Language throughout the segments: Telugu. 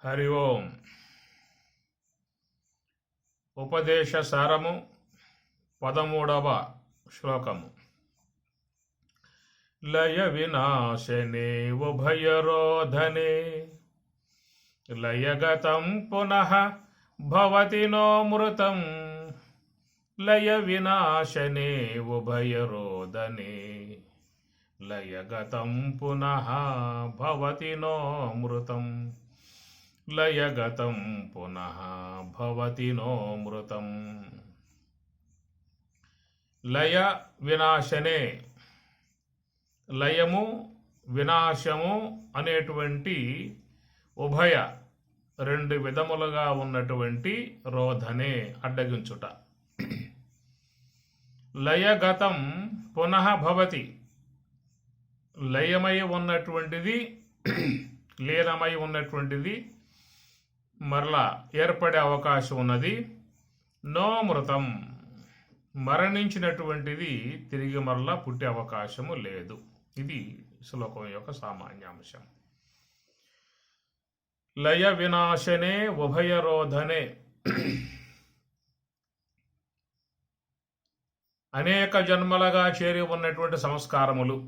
హరి ఓం. ఉపదేశ సారము 13వ శ్లోకము. లయ వినాశనే ఉభయరోధనే లయగతం పునః భవతి నో మృతం. లయ వినాశనే ఉభయరోధనే లయగతం పునః భవతి నో మృతం. లయగతం పునః భవతి నో మృతం. లయ వినాశనే, లయము వినాశము అనేటువంటి ఉభయ రెండు విధములుగా ఉన్నటువంటి రోధనే అడ్డగించుట. లయగతం పునః భవతి, లయమై ఉన్నటువంటిది లీనమై ఉన్నటువంటిది మరలా ఏర్పడే అవకాశం ఉన్నది. నో మృతం, మరణించినటువంటిది తిరిగి మరలా పుట్టే అవకాశము లేదు. ఇది శ్లోకం యొక్క సామాన్యాంశం. లయ వినాశనే ఉభయరోధనే, అనేక జన్మలుగా చేరి ఉన్నటువంటి సంస్కారములు,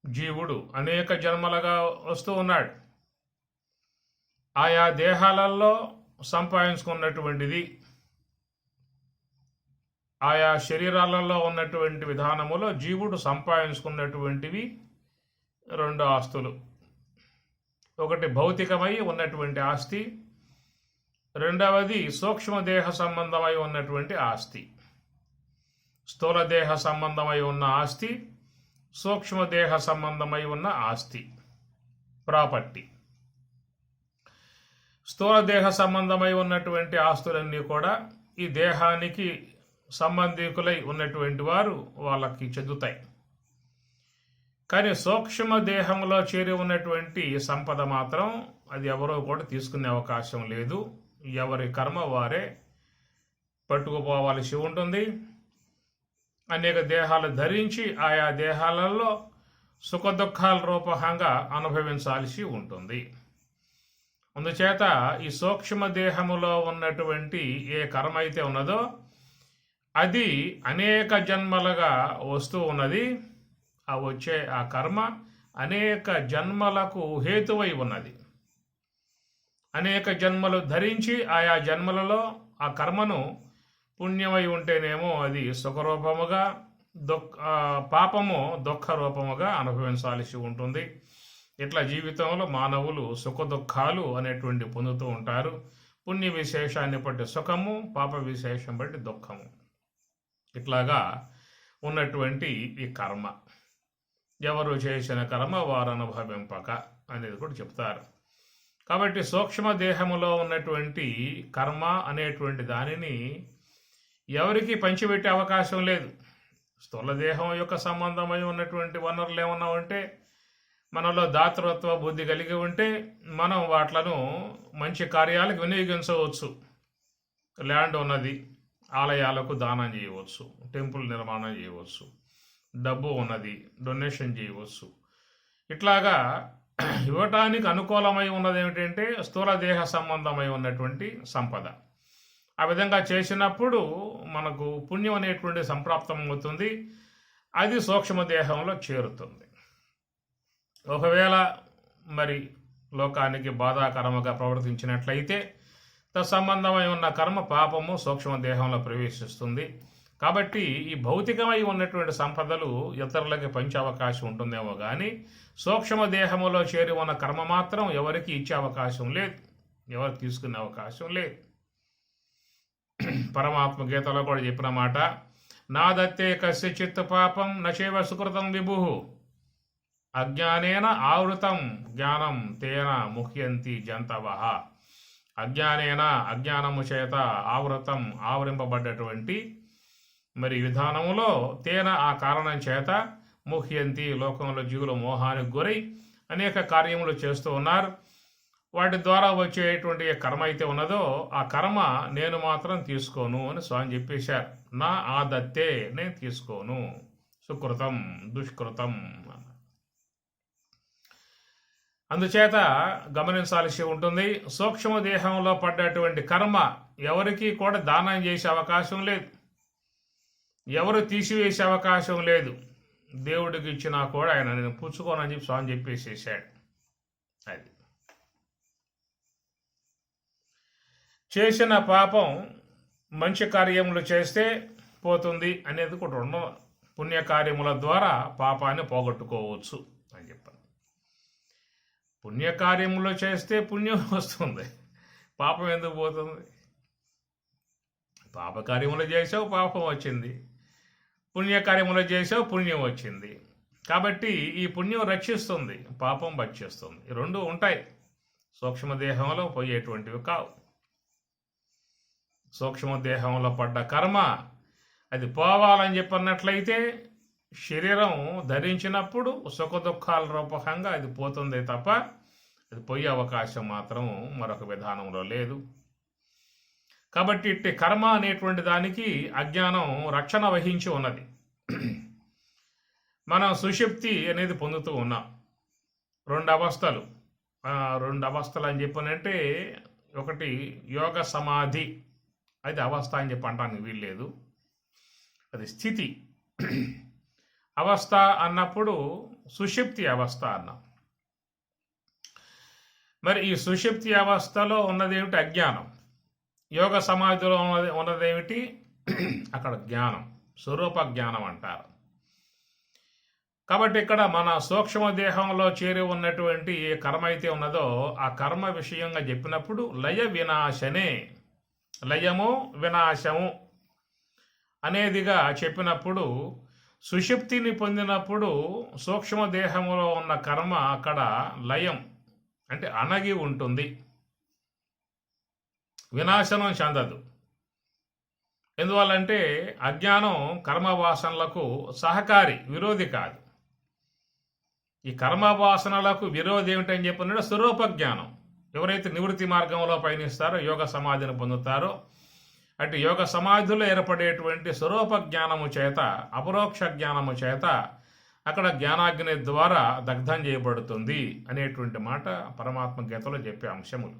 జీవుడు అనేక జన్మలుగా వస్తూ ఉన్నాడు. ఆయా దేహాలలో సంపాదించుకున్నటువంటిది, ఆయా శరీరాలలో ఉన్నటువంటి విధానములో జీవుడు సంపాదించుకున్నటువంటివి రెండు ఆస్తులు. ఒకటి భౌతికమై ఉన్నటువంటి ఆస్తి, రెండవది సూక్ష్మదేహ సంబంధమై ఉన్నటువంటి ఆస్తి. స్థూలదేహ సంబంధమై ఉన్న ఆస్తి, సూక్ష్మదేహ సంబంధమై ఉన్న ఆస్తి, ప్రాపర్టీ. స్థూలదేహ సంబంధమై ఉన్నటువంటి ఆస్తులన్నీ కూడా ఈ దేహానికి సంబంధికులై ఉన్నటువంటి వారు వాళ్ళకి చెందుతాయి. కానీ సూక్ష్మ దేహంలో చేరి ఉన్నటువంటి సంపద మాత్రం అది ఎవరో కూడా తీసుకునే అవకాశం లేదు. ఎవరి కర్మ వారే పట్టుకుపోవాల్సి ఉంటుంది. అనేక దేహాలు ధరించి ఆయా దేహాలలో సుఖ దుఃఖాల రూపంగా అనుభవించాల్సి ఉంటుంది. అందుచేత ఈ సూక్ష్మ దేహములో ఉన్నటువంటి ఏ కర్మ అయితే ఉన్నదో అది అనేక జన్మలుగా వస్తూ ఉన్నది. ఆ వచ్చే ఆ కర్మ అనేక జన్మలకు హేతువై ఉన్నది. అనేక జన్మలు ధరించి ఆయా జన్మలలో ఆ కర్మను పుణ్యమై ఉంటేనేమో అది సుఖరూపముగా, పాపము దుఃఖ రూపముగా అనుభవించాల్సి ఉంటుంది. ఇట్లా జీవితంలో మానవులు సుఖ దుఃఖాలు అనేటువంటి పొందుతూ ఉంటారు. పుణ్య విశేషాన్ని బట్టి సుఖము, పాప విశేషం బట్టి దుఃఖము. ఇట్లాగా ఉన్నటువంటి ఈ కర్మ, ఎవరు చేసిన కర్మ వారు అనుభవింపక అనేది కూడా చెప్తారు. కాబట్టి సూక్ష్మ దేహములో ఉన్నటువంటి కర్మ అనేటువంటి దానిని ఎవరికి పంచిపెట్టే అవకాశం లేదు. స్థూల దేహం యొక్క సంబంధమై ఉన్నటువంటి వనరులు ఏమన్నా ఉంటే, మనలో దాతృత్వ బుద్ధి కలిగి ఉంటే మనం వాట్లను మంచి కార్యాలకు వినియోగించవచ్చు. ల్యాండ్ ఉన్నది, ఆలయాలకు దానం చేయవచ్చు, టెంపుల్ నిర్మాణం చేయవచ్చు. డబ్బు ఉన్నది, డొనేషన్ చేయవచ్చు. ఇట్లాగా ఇవ్వటానికి అనుకూలమై ఉన్నది ఏమిటంటే స్థూల దేహ సంబంధమై ఉన్నటువంటి సంపద. ఆ విధంగా చేసినప్పుడు మనకు పుణ్యం అనేటువంటి సంప్రాప్తం అవుతుంది. అది సూక్ష్మదేహంలో చేరుతుంది. ఒకవేళ మరి లోకానికి బాధాకరముగా ప్రవర్తించినట్లయితే తత్సంబంధమై ఉన్న కర్మ పాపము సూక్ష్మదేహంలో ప్రవేశిస్తుంది. కాబట్టి ఈ భౌతికమై ఉన్నటువంటి సంపదలు ఇతరులకి పంచే అవకాశం ఉంటుందేమో కానీ సూక్ష్మదేహములో చేరి ఉన్న కర్మ మాత్రం ఎవరికి ఇచ్చే అవకాశం లేదు, ఎవరికి తీసుకునే అవకాశం లేదు. పరమాత్మ గీతలో కూడా చెప్పిన మాట, నాదత్తే కస్యచిత్ పాపం నచేవ సుకృతం విభు అజ్ఞానేన ఆవృతం జ్ఞానం తేన ముహ్యంతి జంతవః. అజ్ఞానేన, అజ్ఞానము చేత ఆవృతం, ఆవరింపబడ్డటువంటి మరి విధానములో తేన, ఆ కారణం చేత ముహ్యంతి, లోకంలో జీవుల మోహానికి గురై అనేక కార్యములు చేస్తూ ఉన్నారు. వాటి ద్వారా వచ్చేటువంటి కర్మ అయితే ఉన్నదో ఆ కర్మ నేను మాత్రం తీసుకోను అని స్వామి చెప్పేశారు. నా ఆదత్తే, నేను తీసుకోను. సుకృతం దుష్కృతం. అందుచేత గమనించాల్సి ఉంటుంది. సూక్ష్మ దేహంలో పడ్డటువంటి కర్మ ఎవరికి కూడా దానం చేసే అవకాశం లేదు, ఎవరు తీసివేసే అవకాశం లేదు. దేవుడికి ఇచ్చినా కూడా ఆయన నేను పుచ్చుకోనని చెప్పి స్వామి చెప్పేసేసాడు. అది చేసిన పాపం మంచి కార్యములు చేస్తే పోతుంది అనేది కూడా రెండు పుణ్యకార్యముల ద్వారా పాపాన్ని పోగొట్టుకోవచ్చు అని చెప్పాను. పుణ్యకార్యములు చేస్తే పుణ్యం వస్తుంది, పాపం ఎందుకు పోతుంది? పాపకార్యములు చేసావు పాపం వచ్చింది, పుణ్యకార్యములు చేసావు పుణ్యం వచ్చింది. కాబట్టి ఈ పుణ్యం రక్షిస్తుంది, పాపం భక్షిస్తుంది. ఈ రెండు ఉంటాయి, సూక్ష్మదేహంలో పోయేటువంటివి కావు. సూక్ష్మదేహంలో పడ్డ కర్మ అది పోవాలని చెప్పన్నట్లయితే శరీరం ధరించినప్పుడు సుఖ దుఃఖాల రూపకంగా అది పోతుందే తప్ప అది పోయే అవకాశం మాత్రం మరొక విధానంలో లేదు. కాబట్టి ఇట్టి కర్మ అనేటువంటి దానికి అజ్ఞానం రక్షణ వహించి ఉన్నది. మనం సుషుప్తి అనేది పొందుతూ ఉన్నాం. రెండు అవస్థలు అని చెప్పనంటే, ఒకటి యోగ సమాధి, అది అవస్థ అని చెప్పి అనడానికి వీల్లేదు, అది స్థితి. అవస్థ అన్నప్పుడు సుషుప్తి అవస్థ అన్నాం. మరి ఈ సుషుప్తి అవస్థలో ఉన్నదేమిటి? అజ్ఞానం. యోగ సమాధిలో ఉన్నదేమిటి? అక్కడ జ్ఞానం, స్వరూప జ్ఞానం అంటారు. కాబట్టి ఇక్కడ మన సూక్ష్మ దేహంలో చేరి ఉన్నటువంటి ఏ కర్మ అయితే ఉన్నదో ఆ కర్మ విషయంగా చెప్పినప్పుడు లయ వినాశనే, లయము వినాశము అనేదిగా చెప్పినప్పుడు సుషుప్తిని పొందినప్పుడు సూక్ష్మదేహంలో ఉన్న కర్మ అక్కడ లయం అంటే అణగి ఉంటుంది, వినాశనం చెందదు. ఎందువల్లంటే అజ్ఞానం కర్మవాసనలకు సహకారి, విరోధి కాదు. ఈ కర్మవాసనలకు విరోధి ఏమిటని చెప్పిన స్వరూప జ్ఞానం. ఎవరైతే నివృత్తి మార్గంలో పయనిస్తారో, యోగ సమాధిని పొందుతారో, అటు యోగ సమాధిలో ఏర్పడేటువంటి స్వరూప జ్ఞానము చేత, అపరోక్ష జ్ఞానము చేత అక్కడ జ్ఞానాగ్ని ద్వారా దగ్ధం చేయబడుతుంది అనేటువంటి మాట పరమాత్మ గీతలో చెప్పే అంశములు.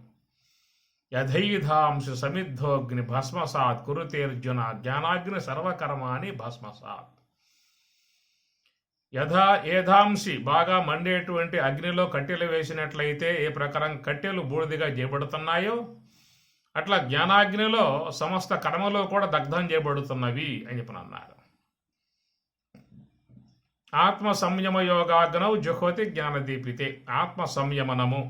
యథైధాంశ సమిద్ధోగ్ని భస్మసాత్ కురుతేర్జున జ్ఞానాగ్ని సర్వకర్మాని భస్మసాత్. ఏధాంశి బాగా మండేటువంటి అగ్నిలో కట్టెలు వేసినట్లయితే ఏ ప్రకారం కట్టెలు బూడిదిగా చేయబడుతున్నాయో అట్లా జ్ఞానాగ్నిలో సమస్త కర్మలు కూడా దగ్ధం చేయబడుతున్నవి అని చెప్పి అన్నారు. ఆత్మ సంయమ యోగాగ్నౌ జుహోతి జ్ఞానదీపితే. ఆత్మ సంయమనము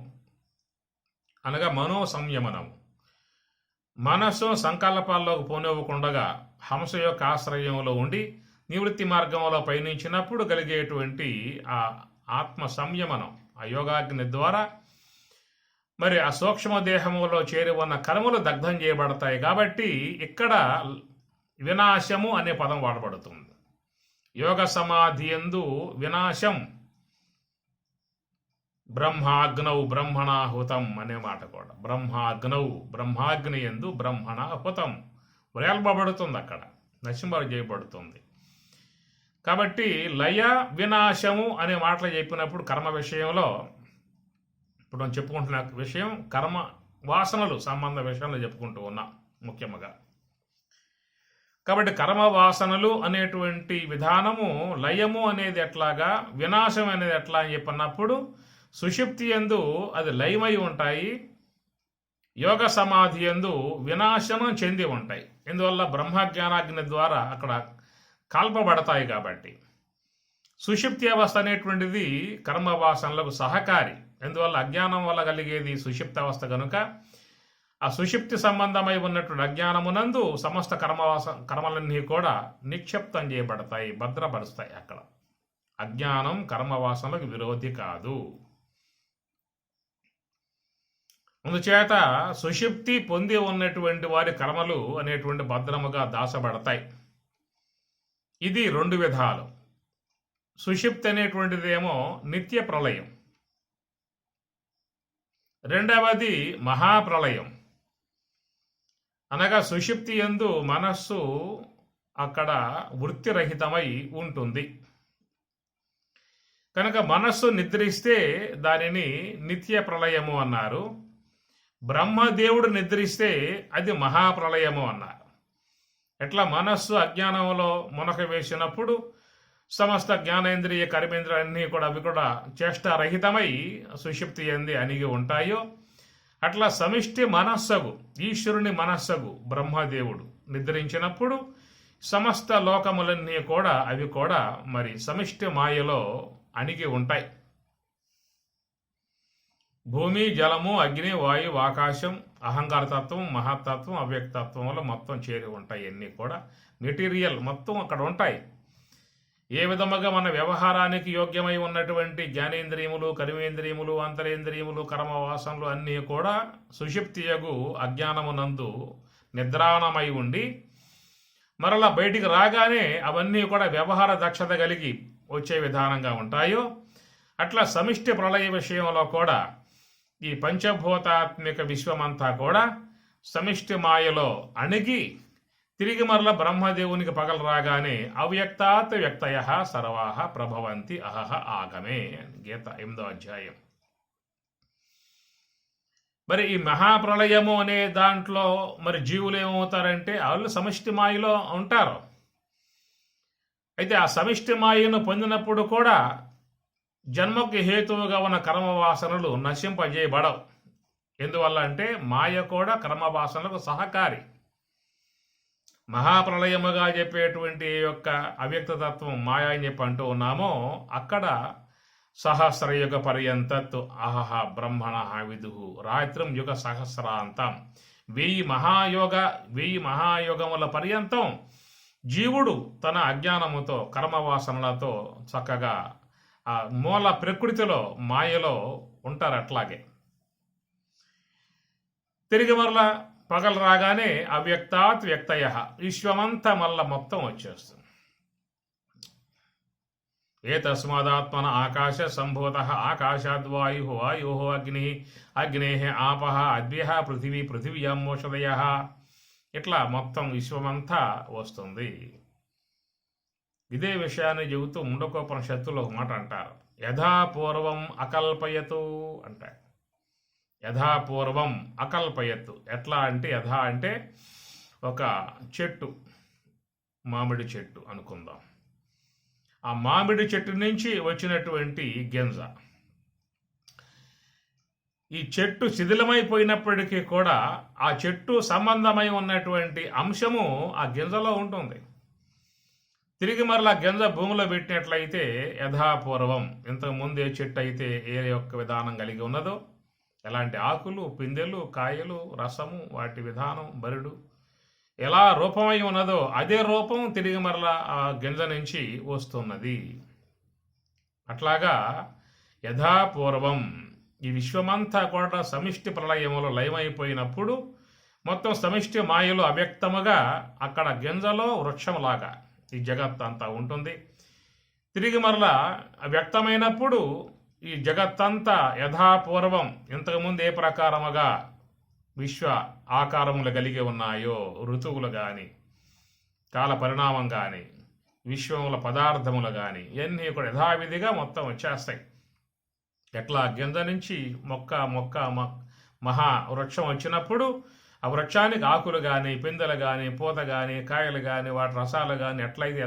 అనగా మనో సంయమనము. మనస్సు సంకల్పాల్లోకి పోనివ్వకుండగా హంస యొక్క ఆశ్రయంలో ఉండి నివృత్తి మార్గంలో పయనించినప్పుడు కలిగేటువంటి ఆ ఆత్మ సంయమనం, ఆ యోగాగ్ని ద్వారా మరి ఆ సూక్ష్మ దేహములో చేరి ఉన్న కర్మలు దగ్ధం చేయబడతాయి. కాబట్టి ఇక్కడ వినాశము అనే పదం వాడబడుతుంది. యోగ సమాధి యందు వినాశం, బ్రహ్మాగ్నౌ బ్రహ్మణాహుతం అనే మాట కూడా. బ్రహ్మాగ్నౌ, బ్రహ్మాగ్ని యందు బ్రహ్మణాహుతం వ్రేల్పబడుతుంది, అక్కడ నశింప చేయబడుతుంది. కాబట్టి లయ వినాశము అనే మాటలు చెప్పినప్పుడు కర్మ విషయంలో, ఇప్పుడు మనం చెప్పుకుంటున్న విషయం కర్మ వాసనలు సంబంధ విషయంలో చెప్పుకుంటూ ఉన్నాం ముఖ్యంగా. కాబట్టి కర్మ వాసనలు అనేటువంటి విధానము, లయము అనేది ఎట్లాగా, వినాశం అనేది ఎట్లా అని చెప్పినప్పుడు సుషుప్తి యందు అది లయమై ఉంటాయి, యోగ సమాధి యందు వినాశనం చెంది ఉంటాయి. ఇందువల్ల బ్రహ్మజ్ఞానాగ్ని ద్వారా అక్కడ కాల్పబడతాయి. కాబట్టి సుషుప్తి అవస్థ అనేటువంటిది కర్మవాసనలకు సహకారి. ఎందువల్ల అజ్ఞానం వల్ల కలిగేది సుషుప్తి అవస్థ కనుక ఆ సుషుప్తి సంబంధమై ఉన్నటువంటి అజ్ఞానమునందు సమస్త కర్మలన్నీ కూడా నిక్షిప్తం చేయబడతాయి, భద్రపరుస్తాయి. అక్కడ అజ్ఞానం కర్మవాసనలకు విరోధి కాదు. అందుచేత సుషుప్తి పొంది ఉన్నటువంటి వారి కర్మలు అనేటువంటి భద్రముగా దాచబడతాయి. ఇది రెండు విధాలు. సుషుప్తి అనేటువంటిదేమో నిత్య ప్రళయం, రెండవది మహాప్రళయం. అనగా సుషుప్తి యందు మనస్సు అక్కడ వృత్తిరహితమై ఉంటుంది కనుక మనస్సు నిద్రిస్తే దానిని నిత్య ప్రళయము అన్నారు. బ్రహ్మదేవుడు నిద్రిస్తే అది మహాప్రళయము అన్నారు. ఎట్లా మనస్సు అజ్ఞానంలో మునక వేసినప్పుడు సమస్త జ్ఞానేంద్రియ కర్మేంద్రియాలన్నీ కూడా అవి కూడా చేష్టారహితమై సుషుప్తి ఎంది అణిగి ఉంటాయో, అట్లా సమిష్టి మనస్సగు ఈశ్వరుని మనస్సగు బ్రహ్మదేవుడు నిద్రించినప్పుడు సమస్త లోకములన్నీ కూడా అవి కూడా మరి సమిష్టి మాయలో అణిగి ఉంటాయి. భూమి, జలము, అగ్ని, వాయువు, ఆకాశం, అహంకారతత్వం, మహాతత్వం, అవ్యక్తత్వంలో మొత్తం చేరి ఉంటాయి. అన్నీ కూడా మెటీరియల్ మొత్తం అక్కడ ఉంటాయి. ఏ విధముగా మన వ్యవహారానికి యోగ్యమై ఉన్నటువంటి జ్ఞానేంద్రియములు, కర్మేంద్రియములు, అంతరేంద్రియములు, కర్మవాసనలు అన్నీ కూడా సుషుప్తియగు అజ్ఞానమునందు నిద్రాణమై ఉండి మరలా బయటికి రాగానే అవన్నీ కూడా వ్యవహార దక్షత కలిగి వచ్చే విధానంగా ఉంటాయో, అట్లా సమిష్టి ప్రళయ విషయంలో కూడా ఈ పంచభూతాత్మిక విశ్వమంతా కూడా సమిష్టి మాయలో అణిగి తిరిగి మరల బ్రహ్మదేవునికి పగలు రాగానే అవ్యక్తాత్ వ్యక్తయ సర్వాహ ప్రభవంతి అహహ ఆగమే. గీత 8వ అధ్యాయం. మరి ఈ మహాప్రళయము అనే దాంట్లో మరి జీవులు ఏమవుతారంటే వాళ్ళు సమిష్టి మాయలో ఉంటారు. అయితే ఆ సమిష్టి మాయను పొందినప్పుడు కూడా జన్మకు హేతువుగా ఉన్న కర్మవాసనలు నశింపజేయబడవు. ఎందువల్ల అంటే మాయ కూడా కర్మవాసనలకు సహకారి. మహాప్రళయముగా చెప్పేటువంటి యొక్క అవ్యక్తతత్వం మాయ అని చెప్పి అంటూ ఉన్నామో, అక్కడ సహస్రయుగ పర్యంతత్తు అహహ బ్రహ్మణ విదు రాత్రం యుగ సహస్రాంతం 1000 మహాయోగముల పర్యంతం జీవుడు తన అజ్ఞానముతో కర్మవాసనలతో చక్కగా ఆ మూల ప్రకృతిలో మాయలో ఉంటారు. అట్లాగే తిరిగి మరలా పగలు రాగానే అవ్యక్తాత్ వ్యక్తయ విశ్వమంతా మళ్ళా మొత్తం వచ్చేస్తుంది. ఏ తస్మాదాత్మన ఆకాశ సంభూత ఆకాశాద్వాయు వాయు అగ్ని అగ్నే ఆప అద్భ్య పృథివీ పృథివ్యాం మోషదయ. ఇట్లా మొత్తం విశ్వమంతా వస్తుంది. ఇదే విషయాన్ని చెబుతూ ముండకోపనిషత్తులో ఒక మాట అంటారు, యథాపూర్వం అకల్పయతు అంటారు. యథాపూర్వం అకల్పయతు ఎట్లా అంటే, యథా అంటే ఒక చెట్టు, మామిడి చెట్టు అనుకుందాం. ఆ మామిడి చెట్టు నుంచి వచ్చినటువంటి గింజ, ఈ చెట్టు శిథిలమైపోయినప్పటికీ కూడా ఆ చెట్టు సంబంధమై ఉన్నటువంటి అంశము ఆ గింజలో ఉంటుంది. తిరిగి మరలా గింజ భూమిలో పెట్టినట్లయితే యథాపూర్వం ఇంతకుముందు ఏ చెట్టు అయితే ఏ యొక్క విధానం కలిగి ఉన్నదో, ఎలాంటి ఆకులు, పిందెలు, కాయలు, రసము, వాటి విధానం, బరుడు ఎలా రూపమై ఉన్నదో అదే రూపం తిరిగి మరలా ఆ గింజ నుంచి వస్తున్నది. అట్లాగా యథాపూర్వం ఈ విశ్వమంతా కూడా సమిష్టి ప్రళయములో లయమైపోయినప్పుడు మొత్తం సమిష్టి మాయలో అవ్యక్తముగా అక్కడ గింజలో వృక్షంలాగా ఈ జగత్ అంతా ఉంటుంది. తిరిగి మరలా వ్యక్తమైనప్పుడు ఈ జగత్తంతా యథాపూర్వం ఇంతకుముందు ఏ ప్రకారముగా విశ్వ ఆకారములు కలిగి ఉన్నాయో, ఋతువులు కానీ, కాల పరిణామం కానీ, విశ్వముల పదార్థములు కానీ ఇవన్నీ కూడా యథావిధిగా మొత్తం వచ్చేస్తాయి. ఎట్లా గింజ నుంచి మొక్క మహా వృక్షం వచ్చినప్పుడు ఆ వృక్షానికి ఆకులు కానీ, పిందెలు కానీ, పూత కానీ, కాయలు కానీ, వాటి రసాలు కానీ ఎట్లయితే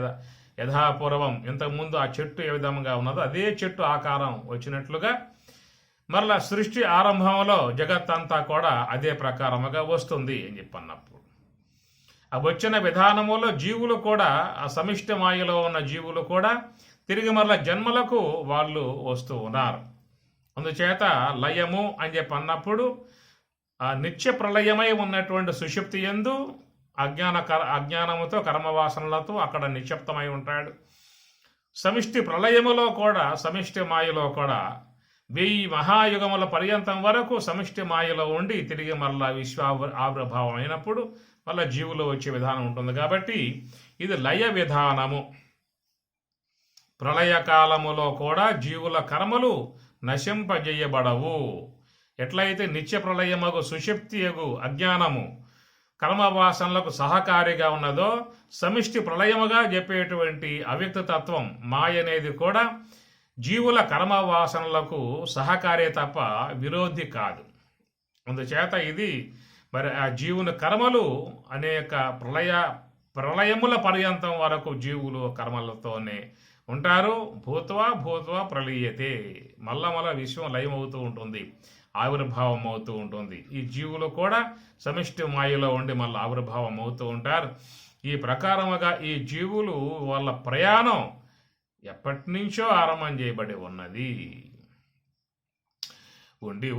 యథాపూర్వం ఇంతకుముందు ఆ చెట్టు ఏ విధంగా ఉన్నదో అదే చెట్టు ఆకారం వచ్చినట్లుగా మరలా సృష్టి ఆరంభంలో జగత్ అంతా కూడా అదే ప్రకారముగా వస్తుంది అని చెప్పన్నప్పుడు ఆ వచ్చిన విధానములో జీవులు కూడా ఆ సమిష్టి మాయలో ఉన్న జీవులు కూడా తిరిగి మరలా జన్మలకు వాళ్ళు వస్తూ ఉన్నారు. అందుచేత లయము అని చెప్పి అన్నప్పుడు ఆ నిత్య ప్రళయమై ఉన్నటువంటి సుషుప్తి యందు అజ్ఞానముతో కర్మవాసనలతో అక్కడ నిశ్శబ్దమై ఉంటాడు. సమిష్టి ప్రళయములో కూడా సమిష్టి మాయలో కూడా 1000 మహాయుగముల పర్యంతం వరకు సమిష్టి మాయలో ఉండి తిరిగి మరలా విశ్వ ఆవిర్భావం అయినప్పుడు మళ్ళీ జీవులు వచ్చే విధానం ఉంటుంది. కాబట్టి ఇది లయ విధానము. ప్రళయకాలములో కూడా జీవుల కర్మలు నశింపజేయబడవు. ఎట్లయితే నిత్య ప్రళయమగు సుషుప్తియగు అజ్ఞానము కర్మవాసనలకు సహకారిగా ఉన్నదో, సమిష్టి ప్రళయముగా చెప్పేటువంటి అవ్యక్త తత్వం మాయ అనేది కూడా జీవుల కర్మ వాసనలకు సహకారే తప్ప విరోధి కాదు. అందుచేత ఇది మరి ఆ జీవుని కర్మలు అనేక ప్రళయముల పర్యంతం వరకు జీవులు కర్మలతోనే ఉంటారు. భూత్వా ప్రళీయతే, మళ్ళా విశ్వం లయం అవుతూ ఉంటుంది, ఆవిర్భావం అవుతూ ఉంటుంది. ఈ జీవులు కూడా సమిష్టి మాయలో ఉండి మళ్ళీ ఆవిర్భావం అవుతూ ఉంటారు. ఈ ప్రకారముగా ఈ జీవులు వాళ్ళ ప్రయాణం ఎప్పటి నుంచో ఆరంభం చేయబడి ఉన్నది.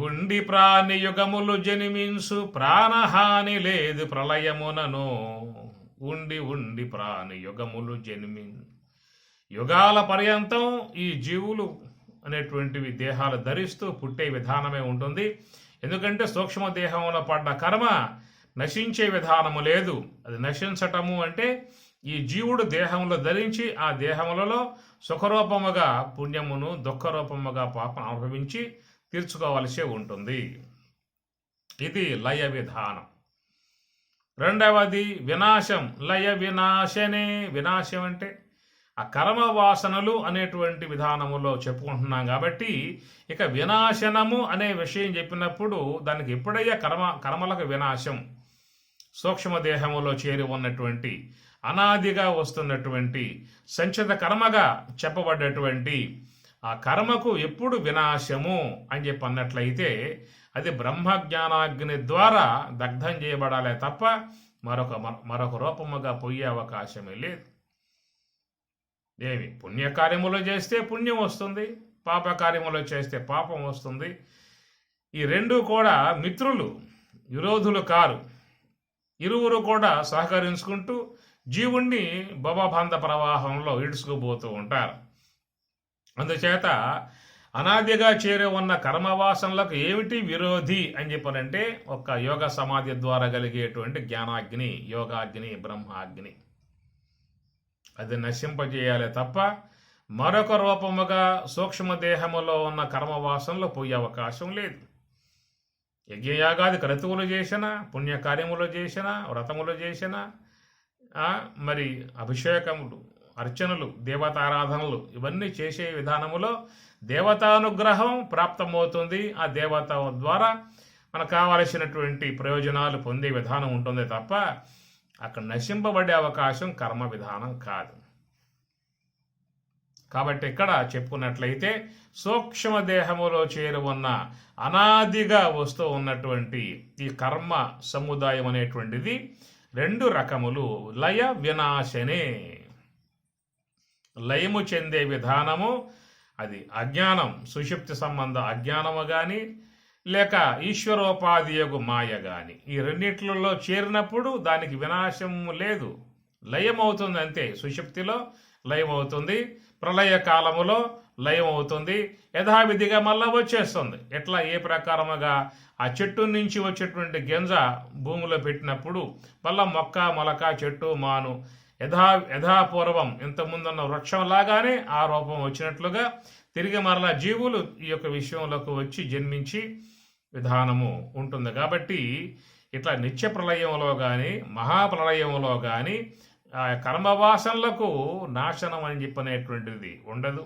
ఉండి ప్రాణి యుగములు జనిమించు, ప్రాణహాని లేదు ప్రళయమునను. ఉండి ప్రాణి యుగములు యుగాల పర్యంతం ఈ జీవులు అనేటువంటివి దేహాలు ధరిస్తూ పుట్టే విధానమే ఉంటుంది. ఎందుకంటే సూక్ష్మ దేహంలో పడ్డ కర్మ నశించే విధానము లేదు. అది నశించటము అంటే ఈ జీవుడు దేహంలో ధరించి ఆ దేహములలో సుఖరూపముగా పుణ్యమును, దుఃఖరూపముగా పాపం అనుభవించి తీర్చుకోవలసి ఉంటుంది. ఇది లయ విధానం. రెండవది వినాశం. లయ వినాశనే. వినాశం అంటే ఆ కర్మ వాసనలు అనేటువంటి విధానములో చెప్పుకుంటున్నాం కాబట్టి ఇక వినాశనము అనే విషయం చెప్పినప్పుడు దానికి ఎప్పుడయ్యా కర్మలకు వినాశం, సూక్ష్మదేహములో చేరి ఉన్నటువంటి అనాదిగా వస్తున్నటువంటి సంచిత కర్మగా చెప్పబడ్డటువంటి ఆ కర్మకు ఎప్పుడు వినాశము అని చెప్పి అన్నట్లయితే అది బ్రహ్మజ్ఞానాగ్ని ద్వారా దగ్ధం చేయబడాలే తప్ప మరొక రూపముగా పోయే అవకాశమే లేదు. పుణ్యకార్యములో చేస్తే పుణ్యం వస్తుంది, పాపకార్యములో చేస్తే పాపం వస్తుంది. ఈ రెండు కూడా మిత్రులు, విరోధులు కారు. ఇరువురు కూడా సహకరించుకుంటూ జీవుణ్ణి భవబంధ ప్రవాహంలో ఈడ్చుకుపోతూ ఉంటారు. అందుచేత అనాదిగా చేరి ఉన్న కర్మవాసనలకు ఏమిటి విరోధి అని చెప్పనంటే ఒక యోగ సమాధి ద్వారా కలిగేటువంటి జ్ఞానాగ్ని, యోగాగ్ని, బ్రహ్మాగ్ని. అది నశింపజేయాలి తప్ప మరొక రూపముగా సూక్ష్మదేహములో ఉన్న కర్మవాసనలు పోయే అవకాశం లేదు. యజ్ఞయాగాది క్రతువులు చేసినా, పుణ్యకార్యములు చేసినా, వ్రతములు చేసినా, మరి అభిషేకములు, అర్చనలు, దేవతారాధనలు ఇవన్నీ చేసే విధానములో దేవతానుగ్రహం ప్రాప్తమవుతుంది. ఆ దేవత ద్వారా మనకు కావలసినటువంటి ప్రయోజనాలు పొందే విధానం ఉంటుంది తప్ప అక్కడ నశింపబడే అవకాశం కర్మ విధానం కాదు. కాబట్టి ఇక్కడ చెప్పుకున్నట్లయితే సూక్ష్మ దేహములో చేరి ఉన్న అనాదిగా వస్తూ ఉన్నటువంటి ఈ కర్మ సముదాయం అనేటువంటిది రెండు రకములు. లయ వినాశనే. లయము చెందే విధానము అది అజ్ఞానం, సుషుప్తి సంబంధ అజ్ఞానము కానీ లేక ఈశ్వరోపాధి యొక్క మాయ కానీ, ఈ రెండిట్లలో చేరినప్పుడు దానికి వినాశం లేదు, లయం అవుతుంది అంతే. సుషుప్తిలో లయం అవుతుంది, ప్రళయ కాలములో లయం అవుతుంది, యథావిధిగా మళ్ళా వచ్చేస్తుంది. ఎట్లా ఏ ప్రకారముగా ఆ చెట్టు నుంచి వచ్చేటువంటి గింజ భూమిలో పెట్టినప్పుడు మళ్ళా మొక్క, మొలక, చెట్టు, మాను యథాపూర్వం ఇంతకుముందున్న వృక్షంలాగానే ఆ రూపం వచ్చినట్లుగా తిరిగి మరలా జీవులు ఈ యొక్క విషయంలోకి వచ్చి జన్మించి విధానము ఉంటుంది. కాబట్టి ఇట్లా నిత్య ప్రళయంలో కానీ మహాప్రళయంలో కానీ ఆ కర్మవాసనలకు నాశనం అని చెప్పనేటువంటిది ఉండదు.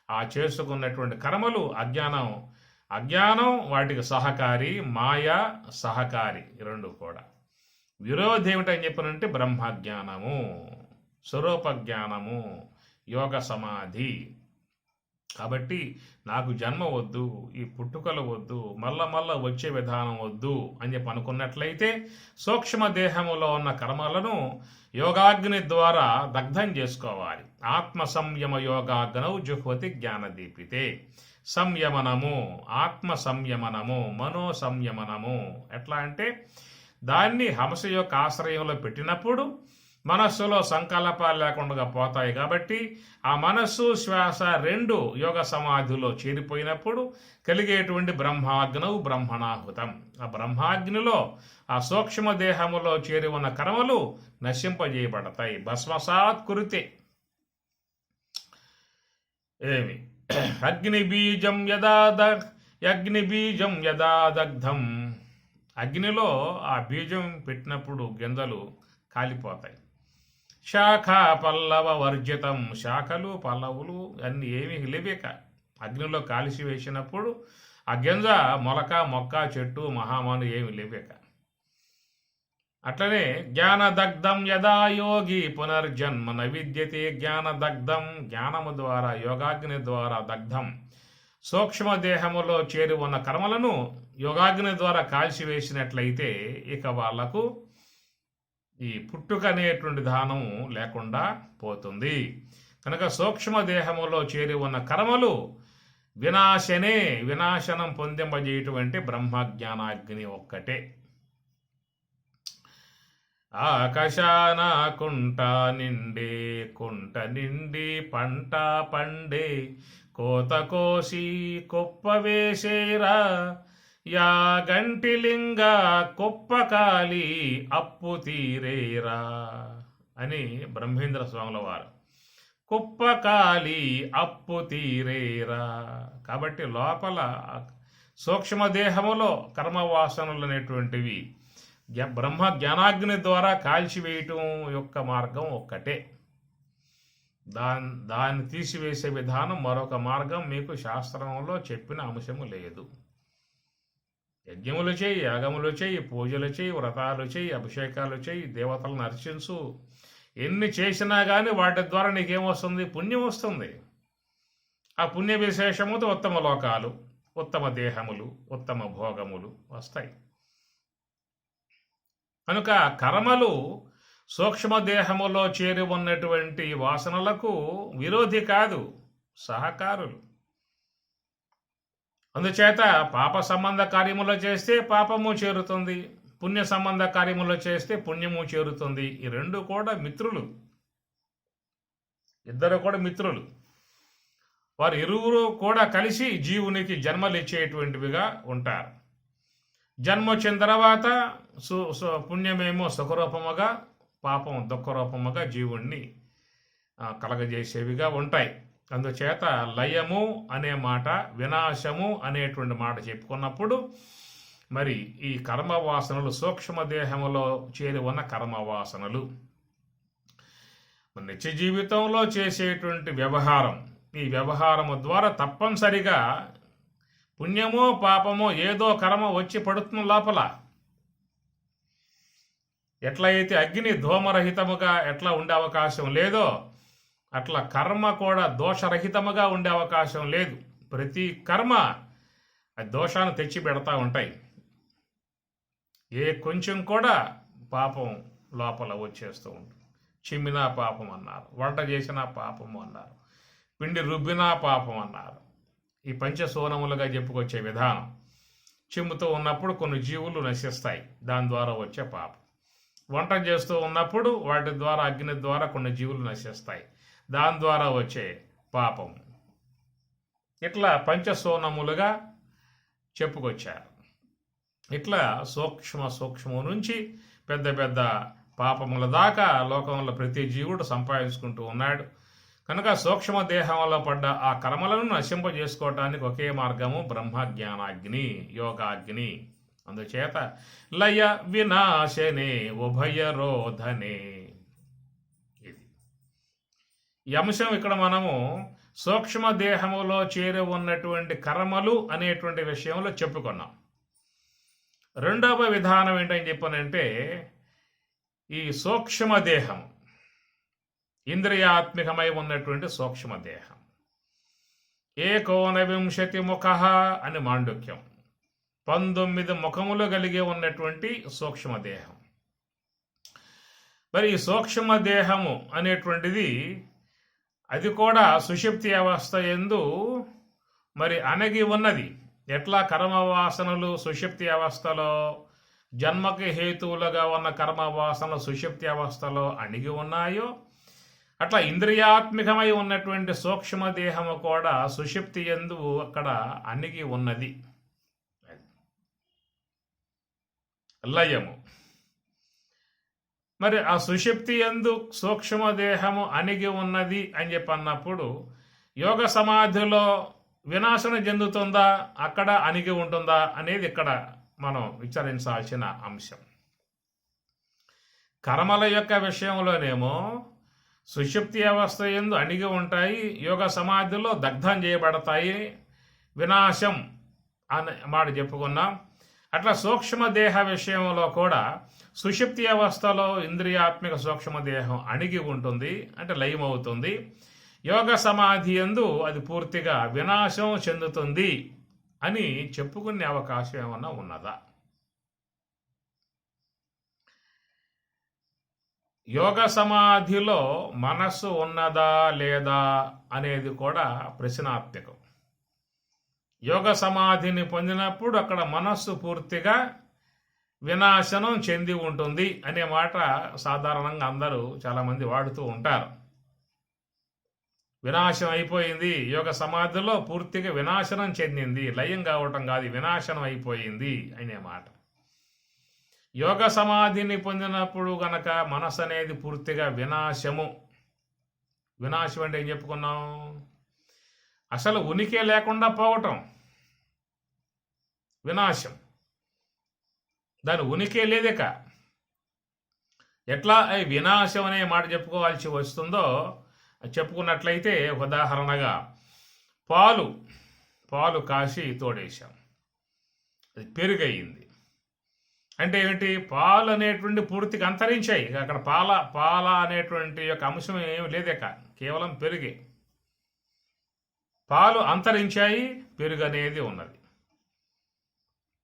ఆ చేసుకున్నటువంటి కర్మలు అజ్ఞానం వాటికి సహకారి, మాయ సహకారి, రెండు కూడా. విరోధి ఏమిటని చెప్పనంటే బ్రహ్మజ్ఞానము, స్వరూప జ్ఞానము, యోగ సమాధి. కాబట్టి నాకు జన్మ వద్దు, ఈ పుట్టుకలు వద్దు, మళ్ళా వచ్చే విధానం వద్దు అని చెప్పి అనుకున్నట్లయితే సూక్ష్మ దేహములో ఉన్న కర్మలను యోగాగ్ని ద్వారా దగ్ధం చేసుకోవాలి. ఆత్మ సంయమ యోగాగ్నౌ జుహ్వతి జ్ఞానదీపితే. సంయమనము, ఆత్మ సంయమనము, మనో సంయమనము. ఎట్లా అంటే దాన్ని హంస యొక్క ఆశ్రయంలో పెట్టినప్పుడు మనస్సులో సంకల్పాలు లేకుండా పోతాయి. కాబట్టి ఆ మనస్సు, శ్వాస రెండు యోగ సమాధిలో చేరిపోయినప్పుడు కలిగేటువంటి బ్రహ్మాగ్నవు బ్రహ్మణాహుతం. ఆ బ్రహ్మాగ్నిలో ఆ సూక్ష్మ దేహములో చేరి ఉన్న కర్మలు నశింపజేయబడతాయి. భస్మసాత్ కురితే. ఏమి అగ్నిబీజం యదా దగ్ధం. అగ్నిలో ఆ బీజం పెట్టినప్పుడు గింజలు కాలిపోతాయి. శాఖా పల్లవ వర్జితం, శాఖలు పల్లవులు అన్ని ఏమీ లేవేక అగ్నిలో కాల్చి వేసినప్పుడు ఆ గింజ మొలక మొక్క చెట్టు మహామాను ఏమి లేవేక. అట్లనే జ్ఞానదగ్ధం యదా యోగి పునర్జన్మ న విద్యతే, జ్ఞానదగ్ధం జ్ఞానము ద్వారా యోగాగ్ని ద్వారా దగ్ధం సూక్ష్మదేహములో చేరి ఉన్న కర్మలను యోగాగ్ని ద్వారా కాల్చివేసినట్లయితే ఇక వాళ్లకు ఈ పుట్టుక అనేటువంటి దానం లేకుండా పోతుంది. కనుక సూక్ష్మదేహములో చేరి ఉన్న కర్మలు వినాశనం పొందింపజేయటువంటి బ్రహ్మజ్ఞానాగ్ని ఒక్కటే. ఆకాశాన కుంట నిండి పంట పండే, కోత కోసి కుప్ప వేసేరా, యా గంటిలింగ కుప్ప కాలి అప్పు తీరేరా అని బ్రహ్మేంద్ర స్వాముల వారు. కుప్ప కాలి అప్పు తీరేరా. కాబట్టి లోపల సూక్ష్మదేహములో కర్మవాసనలు అనేటువంటివి బ్రహ్మ జ్ఞానాగ్ని ద్వారా కాల్చివేయటం యొక్క మార్గం ఒక్కటే. దాన్ని తీసివేసే విధానం మరొక మార్గం మీకు శాస్త్రంలో చెప్పిన అంశము లేదు. యజ్ఞములు చేయి, యాగములు చేయి, పూజలు చేయి, వ్రతాలు చేయి, అభిషేకాలు చేయి, దేవతలను అర్చించు. ఎన్ని చేసినా కానీ వాటి ద్వారా నీకేమొస్తుంది? పుణ్యం వస్తుంది. ఆ పుణ్య విశేషముతో ఉత్తమ లోకాలు, ఉత్తమ దేహములు, ఉత్తమ భోగములు వస్తాయి. కనుక కర్మలు సూక్ష్మదేహములో చేరి ఉన్నటువంటి వాసనలకు విరోధి కాదు, సహకారులు. అందుచేత పాప సంబంధ కార్యములో చేస్తే పాపము చేరుతుంది, పుణ్య సంబంధ కార్యములో చేస్తే పుణ్యము చేరుతుంది. ఈ రెండు కూడా మిత్రులు, ఇద్దరు కూడా మిత్రులు. వారు ఇరువురు కూడా కలిసి జీవునికి జన్మలిచ్చేటువంటివిగా ఉంటారు. జన్మ వచ్చిన తర్వాత పుణ్యమేమో సుఖరూపముగా, పాపం దుఃఖరూపముగా జీవుణ్ణి కలగజేసేవిగా ఉంటాయి. అందుచేత లయము అనే మాట, వినాశము అనేటువంటి మాట చెప్పుకున్నప్పుడు మరి ఈ కర్మవాసనలు సూక్ష్మదేహములో చేరి ఉన్న కర్మవాసనలు నిత్య జీవితంలో చేసేటువంటి వ్యవహారం, ఈ వ్యవహారము ద్వారా తప్పనిసరిగా పుణ్యమో పాపమో ఏదో కర్మ వచ్చి పడుతున్న లోపల. ఎట్లయితే అగ్ని దోమరహితముగా ఎట్లా ఉండే అవకాశం లేదో అట్లా కర్మ కూడా దోషరహితముగా ఉండే అవకాశం లేదు. ప్రతి కర్మ దోషాన్ని తెచ్చి పెడతా ఉంటాయి. ఏ కొంచెం కూడా పాపం లోపల వచ్చేస్తూ ఉంటుంది. చిమ్మినా పాపం అన్నారు, వంట చేసినా పాపము అన్నారు, పిండి రుబ్బినా పాపం అన్నారు. ఈ పంచసోనములుగా చెప్పుకొచ్చే విధానం. చిమ్ముతూ ఉన్నప్పుడు కొన్ని జీవులు నశిస్తాయి, దాని ద్వారా వచ్చే పాపం. వంట చేస్తూ ఉన్నప్పుడు వాటి ద్వారా అగ్ని ద్వారా కొన్ని జీవులు నశిస్తాయి, దాని ద్వారా వచ్చే పాపం. ఇట్లా పంచసోనములుగా చెప్పుకొచ్చారు. ఇట్లా సూక్ష్మము నుంచి పెద్ద పెద్ద పాపముల దాకా లోకంలో ప్రతి జీవుడు సంపాదించుకుంటూ ఉన్నాడు. కనుక సూక్ష్మ దేహంలో పడ్డ ఆ కర్మలను నశింపజేసుకోవటానికి ఒకే మార్గము బ్రహ్మజ్ఞానాగ్ని, యోగాగ్ని. అందుచేత లయ వినాశనే ఉభయరోధనే. ఇది ఈ అంశం. ఇక్కడ మనము సూక్ష్మ దేహములో చేరి ఉన్నటువంటి కర్మలు అనేటువంటి విషయంలో చెప్పుకున్నాం. రెండవ విధానం ఏంటని చెప్పనంటే, ఈ సూక్ష్మదేహం, ఇంద్రియాత్మికమై ఉన్నటువంటి సూక్ష్మదేహం. 19 ముఖ అని మాండుక్యం, 19 ముఖములు కలిగి ఉన్నటువంటి సూక్ష్మదేహం. మరి ఈ సూక్ష్మదేహము అనేటువంటిది అది కూడా సుషుప్తి అవస్థ యందు మరి అణగి ఉన్నది. ఎట్లా కర్మవాసనలు సుషుప్తి అవస్థలో, జన్మకి హేతువులుగా ఉన్న కర్మవాసనలు సుషుప్తి అవస్థలో అణిగి ఉన్నాయో, అట్లా ఇంద్రియాత్మికమై ఉన్నటువంటి సూక్ష్మదేహము కూడా సుషుప్తి యందు అక్కడ అణిగి ఉన్నది. లయము. మరి ఆ సుషుప్తి యందు సూక్ష్మదేహము అణిగి ఉన్నది అని చెప్పి అన్నప్పుడు యోగ సమాధిలో వినాశనం చెందుతుందా, అక్కడ అణిగి ఉంటుందా అనేది ఇక్కడ మనం విచారించాల్సిన అంశం. కర్మల యొక్క విషయంలోనేమో సుషుప్తి అవస్థ యందు అణిగి ఉంటాయి, యోగ సమాధిలో దగ్ధం చేయబడతాయి, వినాశం అనే మాట చెప్పుకున్నాం. అట్లా సూక్ష్మదేహ విషయంలో కూడా సుషుప్తి అవస్థలో ఇంద్రియాత్మిక సూక్ష్మదేహం అణిగి ఉంటుంది, అంటే లయమవుతుంది. యోగ సమాధి యందు అది పూర్తిగా వినాశం చెందుతుంది అని చెప్పుకునే అవకాశం ఏమన్నా ఉన్నదా? యోగ సమాధిలో మనస్సు ఉన్నదా లేదా అనేది కూడా ప్రశ్నార్థకం. యోగ సమాధిని పొందినప్పుడు అక్కడ మనస్సు పూర్తిగా వినాశనం చెంది ఉంటుంది అనే మాట సాధారణంగా అందరూ చాలామంది వాడుతూ ఉంటారు. వినాశం అయిపోయింది, యోగ సమాధిలో పూర్తిగా వినాశనం చెందింది, లయం కావటం కాదు, వినాశనం అయిపోయింది అనే మాట. యోగ సమాధిని పొందినప్పుడు గనక మనసు అనేది పూర్తిగా వినాశము. వినాశం అంటే ఏం చెప్పుకున్నాం? అసలు ఉనికి లేకుండా పోవటం వినాశం. దాని ఉనికే లేదేక. ఎట్లా వినాశం అనే మాట చెప్పుకోవాల్సి వస్తుందో చెప్పుకున్నట్లయితే, ఉదాహరణగా పాలు కాసి తోడేశాం, అది పెరుగయింది. అంటే ఏమిటి? పాలు అనేటువంటి పూర్తిగా అంతరించాయి. అక్కడ పాల అనేటువంటి యొక్క అంశం ఏమి లేదేక, కేవలం పెరుగే. పాలు అంతరించాయి, పెరుగు అనేది ఉన్నది.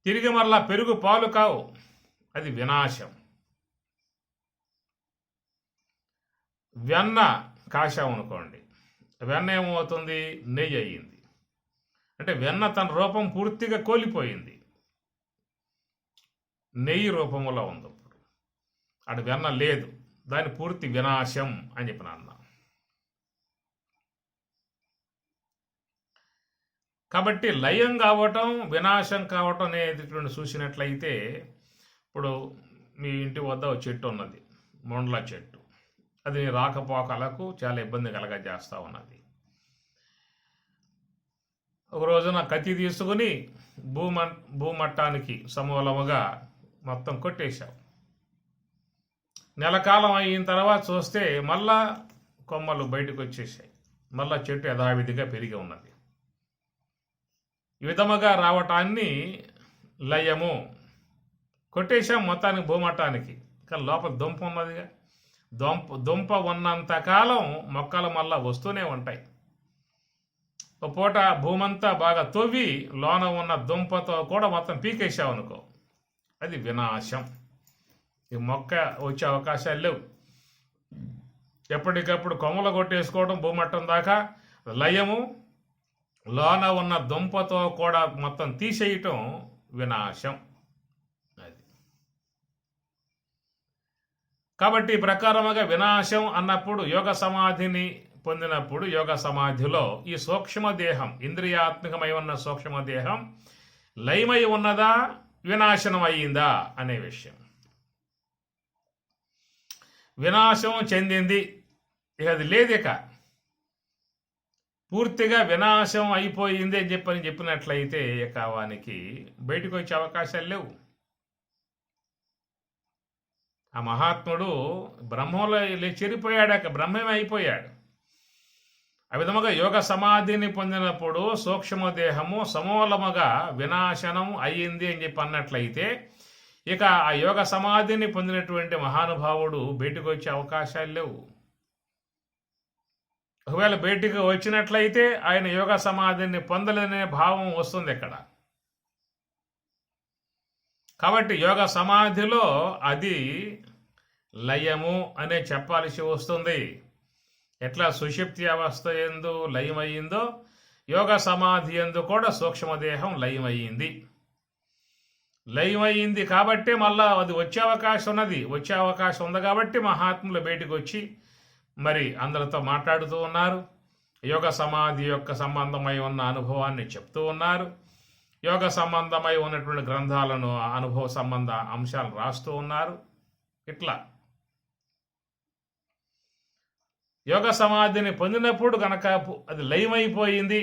తిరిగి మరలా పెరుగు పాలు కావు, అది వినాశం. వెన్న కాశాం అనుకోండి, వెన్న ఏమవుతుంది? నెయ్యి అయ్యింది. అంటే వెన్న తన రూపం పూర్తిగా కోల్పోయింది, నెయ్యి రూపంలో ఉంది. ఇప్పుడు అటు వెన్న లేదు, దాని పూర్తి వినాశం అని చెప్పిన అన్న. కాబట్టి లయం కావటం, వినాశం కావటం అనేది చూసినట్లయితే, ఇప్పుడు మీ ఇంటి వద్ద ఒక చెట్టు ఉన్నది, మొండ్ల చెట్టు. అది రాకపోకలకు చాలా ఇబ్బంది కలగజేస్తూ ఉన్నది. ఒక రోజున కత్తి తీసుకుని భూమట్టానికి సమూలముగా మొత్తం కొట్టేశావు. నెలకాలం అయిన తర్వాత చూస్తే మళ్ళా కొమ్మలు బయటకు వచ్చేసాయి, మళ్ళా చెట్టు యథావిధిగా పెరిగి ఉన్నది. ఈ విధముగా రావటాన్ని లయము. కొట్టేశాం మొత్తానికి భూమట్టానికి, కానీ లోపల దుంప ఉన్నదిగా. దుంప ఉన్నంతకాలం మొక్కలు మళ్ళా వస్తూనే ఉంటాయి. ఒక పూట భూమంతా బాగా తవ్వి లోన ఉన్న దుంపతో కూడా మొత్తం పీకేసావు అనుకో, అది వినాశం. ఈ మొక్క వచ్చే అవకాశాలు లేవు. ఎప్పటికప్పుడు కొమ్మలు కొట్టేసుకోవడం భూమట్టం దాకా లయము, లోన ఉన్న దుంపతో కూడా మొత్తం తీసేయటం వినాశం. అది కాబట్టి ఈ ప్రకారముగా వినాశం అన్నప్పుడు యోగ సమాధిని పొందినప్పుడు, యోగ సమాధిలో ఈ సూక్ష్మదేహం, ఇంద్రియాత్మకమై ఉన్న సూక్ష్మదేహం లయమై ఉన్నదా, వినాశనం అయ్యిందా అనే విషయం. వినాశం చెందింది, ఇక అది లేదిక, పూర్తిగా వినాశం అయిపోయింది అని చెప్పినట్లయితే వానికి బయటకు వచ్చే అవకాశాలు లేవు. ఆ మహాత్ముడు బ్రహ్మంలో చెరిపోయాడాక బ్రహ్మమే అయిపోయాడు. ఆ విధముగా యోగ సమాధిని పొందినప్పుడు సూక్ష్మదేహము సమూలముగా వినాశనం అయ్యింది అని అన్నట్లయితే, ఇక ఆ యోగ సమాధిని పొందినటువంటి మహానుభావుడు బయటకు వచ్చే అవకాశాలు లేవు. ఒకవేళ బయటికి వచ్చినట్లయితే ఆయన యోగ సమాధిని పొందలేదనే భావం వస్తుంది ఇక్కడ. కాబట్టి యోగ సమాధిలో అది లయము అనే చెప్పాల్సి వస్తుంది. ఎట్లా సుషుప్తి అవస్థ యందు లయమయ్యిందో, యోగ సమాధి యందు కూడా సూక్ష్మదేహం లయమయ్యింది. లయమయ్యింది కాబట్టి మళ్ళా అది వచ్చే అవకాశం ఉన్నది. వచ్చే అవకాశం ఉంది కాబట్టి మహాత్ములు బయటకు వచ్చి మరి అందరితో మాట్లాడుతూ ఉన్నారు. యోగ సమాధి యొక్క సంబంధమై ఉన్న అనుభవాన్ని చెప్తూ ఉన్నారు. యోగ సంబంధమై ఉన్నటువంటి గ్రంథాలను, అనుభవ సంబంధ అంశాలు రాస్తూ ఉన్నారు. ఇట్లా యోగ సమాధిని పొందినప్పుడు కనుక అది లయమైపోయింది,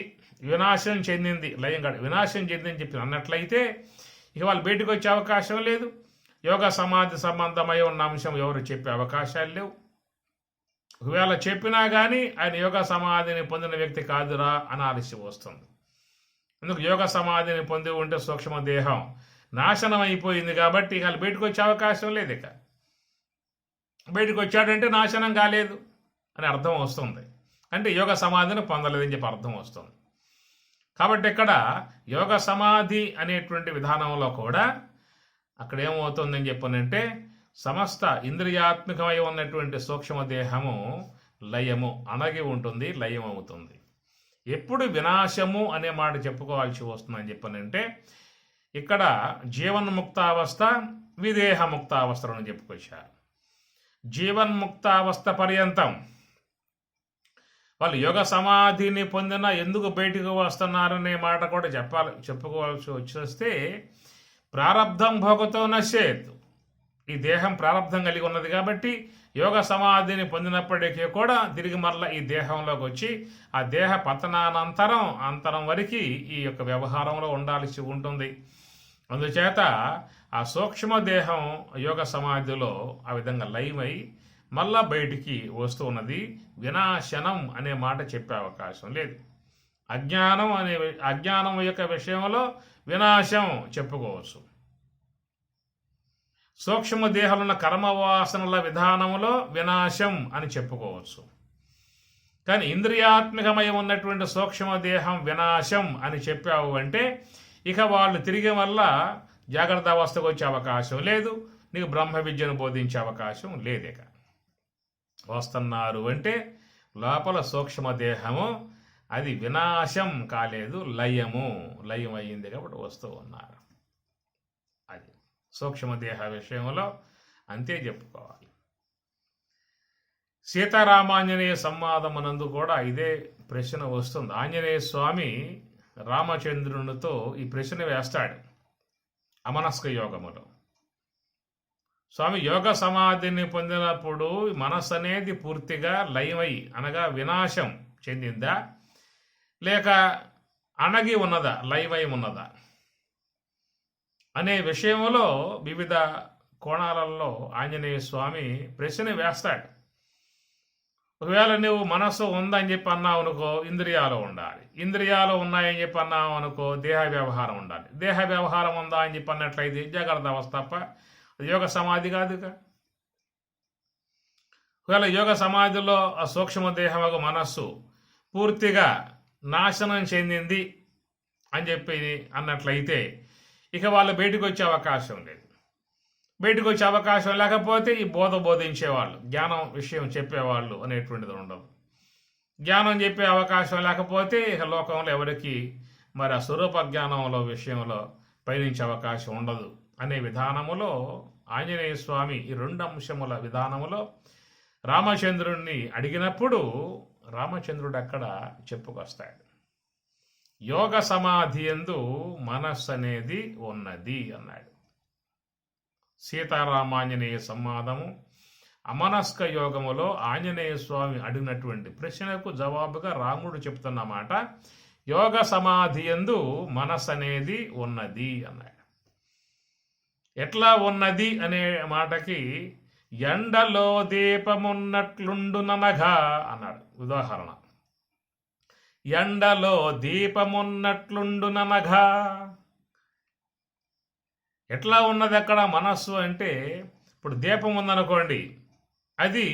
వినాశం చెందింది, లయం కాదు వినాశం చెందింది చెప్పి అన్నట్లయితే ఇక వాళ్ళు బయటకు వచ్చే అవకాశం లేదు. యోగ సమాధి సంబంధమై ఉన్న అంశం ఎవరు చెప్పే అవకాశాలు లేవు. ఒకవేళ చెప్పినా కానీ ఆయన యోగ సమాధిని పొందిన వ్యక్తి కాదురా అనాలిసి వస్తుంది. ఎందుకు యోగ సమాధిని పొంది ఉంటే సూక్ష్మదేహం నాశనం అయిపోయింది కాబట్టి ఇక బయటకు వచ్చే అవకాశం లేదు. ఇక బయటకు వచ్చాడంటే నాశనం కాలేదు అని అర్థం వస్తుంది. అంటే యోగ సమాధిని పొందలేదని చెప్పి అర్థం వస్తుంది. కాబట్టి ఇక్కడ యోగ సమాధి అనేటువంటి విధానంలో కూడా అక్కడ ఏమవుతుందని చెప్పనంటే సమస్త ఇంద్రియాత్మకమై ఉన్నటువంటి సూక్ష్మదేహము లయము అణగి ఉంటుంది, లయం అవుతుంది. ఎప్పుడు వినాశము అనే మాట చెప్పుకోవాల్సి వస్తుందని చెప్పనంటే ఇక్కడ జీవన్ముక్తావస్థ, విదేహముక్తావస్థలను చెప్పుకొచ్చారు. జీవన్ముక్తావస్థ పర్యంతం వాళ్ళు యోగ సమాధిని పొందిన ఎందుకు బయటకు వస్తున్నారనే మాట కూడా చెప్పుకోవాల్సి వచ్చేస్తే ప్రారబ్ధం భోగతో నశ్యేత్. ఈ దేహం ప్రారబ్ధం కలిగి ఉన్నది కాబట్టి యోగ సమాధిని పొందినప్పటికీ కూడా తిరిగి మరలా ఈ దేహంలోకి వచ్చి ఆ దేహ అంతరం వరకు ఈ యొక్క వ్యవహారంలో ఉండాల్సి ఉంటుంది. అందుచేత ఆ సూక్ష్మదేహం యోగ సమాధిలో ఆ విధంగా లయమై మళ్ళా బయటికి వస్తూ ఉన్నది. వినాశనం అనే మాట చెప్పే అవకాశం లేదు. అజ్ఞానం యొక్క విషయంలో వినాశం చెప్పుకోవచ్చు. సూక్ష్మదేహాలున్న కర్మవాసనల విధానంలో వినాశం అని చెప్పుకోవచ్చు. కానీ ఇంద్రియాత్మకమై ఉన్నటువంటి సూక్ష్మదేహం వినాశం అని చెప్పావు అంటే ఇక వాళ్ళు తిరిగి వల్ల జాగ్రత్త అవస్థకు వచ్చే అవకాశం లేదు, నీకు బ్రహ్మ విద్యను బోధించే అవకాశం లేదు. ఇక వస్తున్నారు అంటే లోపల సూక్ష్మదేహము అది వినాశం కాలేదు, లయం అయ్యింది కాబట్టి వస్తూ ఉన్నారు. అది సూక్ష్మదేహ విషయంలో అంతే చెప్పుకోవాలి. సీతారామాంజనేయ సంవాదమునందు కూడా ఇదే ప్రశ్న వస్తుంది. ఆంజనేయ స్వామి రామచంద్రునితో ఈ ప్రశ్న వేస్తాడు అమనస్క యోగములో. స్వామి యోగ సమాధిని పొందినప్పుడు మనస్సు అనేది పూర్తిగా లయమై అనగా వినాశం చెందిందా లేక అణగి ఉన్నదా, లయమై ఉన్నదా అనే విషయంలో వివిధ కోణాలలో ఆంజనేయ స్వామి ప్రశ్న వేస్తాడు. ఒకవేళ నువ్వు మనస్సు ఉందని చెప్పి అన్నావు అనుకో, ఇంద్రియాలు ఉండాలి. ఇంద్రియాలు ఉన్నాయని చెప్పి అన్నావు అనుకో, దేహ వ్యవహారం ఉండాలి. దేహ వ్యవహారం ఉందా అని చెప్పి అన్నట్లయితే జాగ్రత్త అవస్థ తప్ప యోగ సమాధి కాదుగా. ఒకవేళ యోగ సమాధిలో ఆ సూక్ష్మదేహము మనస్సు పూర్తిగా నాశనం చెందింది అని చెప్పి అన్నట్లయితే ఇక వాళ్ళు బయటకు వచ్చే అవకాశం లేదు. బయటకు వచ్చే అవకాశం లేకపోతే ఈ బోధించేవాళ్ళు, జ్ఞానం విషయం చెప్పేవాళ్ళు అనేటువంటిది ఉండదు. జ్ఞానం చెప్పే అవకాశం లేకపోతే ఇక లోకంలో ఎవరికి మరి ఆ స్వరూప జ్ఞానంలో విషయంలో పయనించే అవకాశం ఉండదు అనే విధానములో ఆంజనేయ స్వామి ఈ రెండు అంశముల విధానములో రామచంద్రుణ్ణి అడిగినప్పుడు రామచంద్రుడు అక్కడ చెప్పుకొస్తాడు. యోగ సమాధి యందు మనస్సు అనేది ఉన్నది అన్నాడు. సీతారామాంజనేయ సంవాదము అమనస్క యోగములో ఆంజనేయ స్వామి అడిగినటువంటి ప్రశ్నకు జవాబుగా రాముడు చెప్తున్నమాట యోగ సమాధి యందు మనస్సు అనేది ఉన్నది అన్నాడు. ఎట్లా ఉన్నది అనే మాటకి ఎండలో దీపమున్నట్లుండుననగా అన్నాడు ఉదాహరణ. ఎండలో దీపమున్నట్లుండుననగా ఎట్లా ఉన్నది అక్కడ మనస్సు అంటే, ఇప్పుడు దీపం ఉందనుకోండి, అది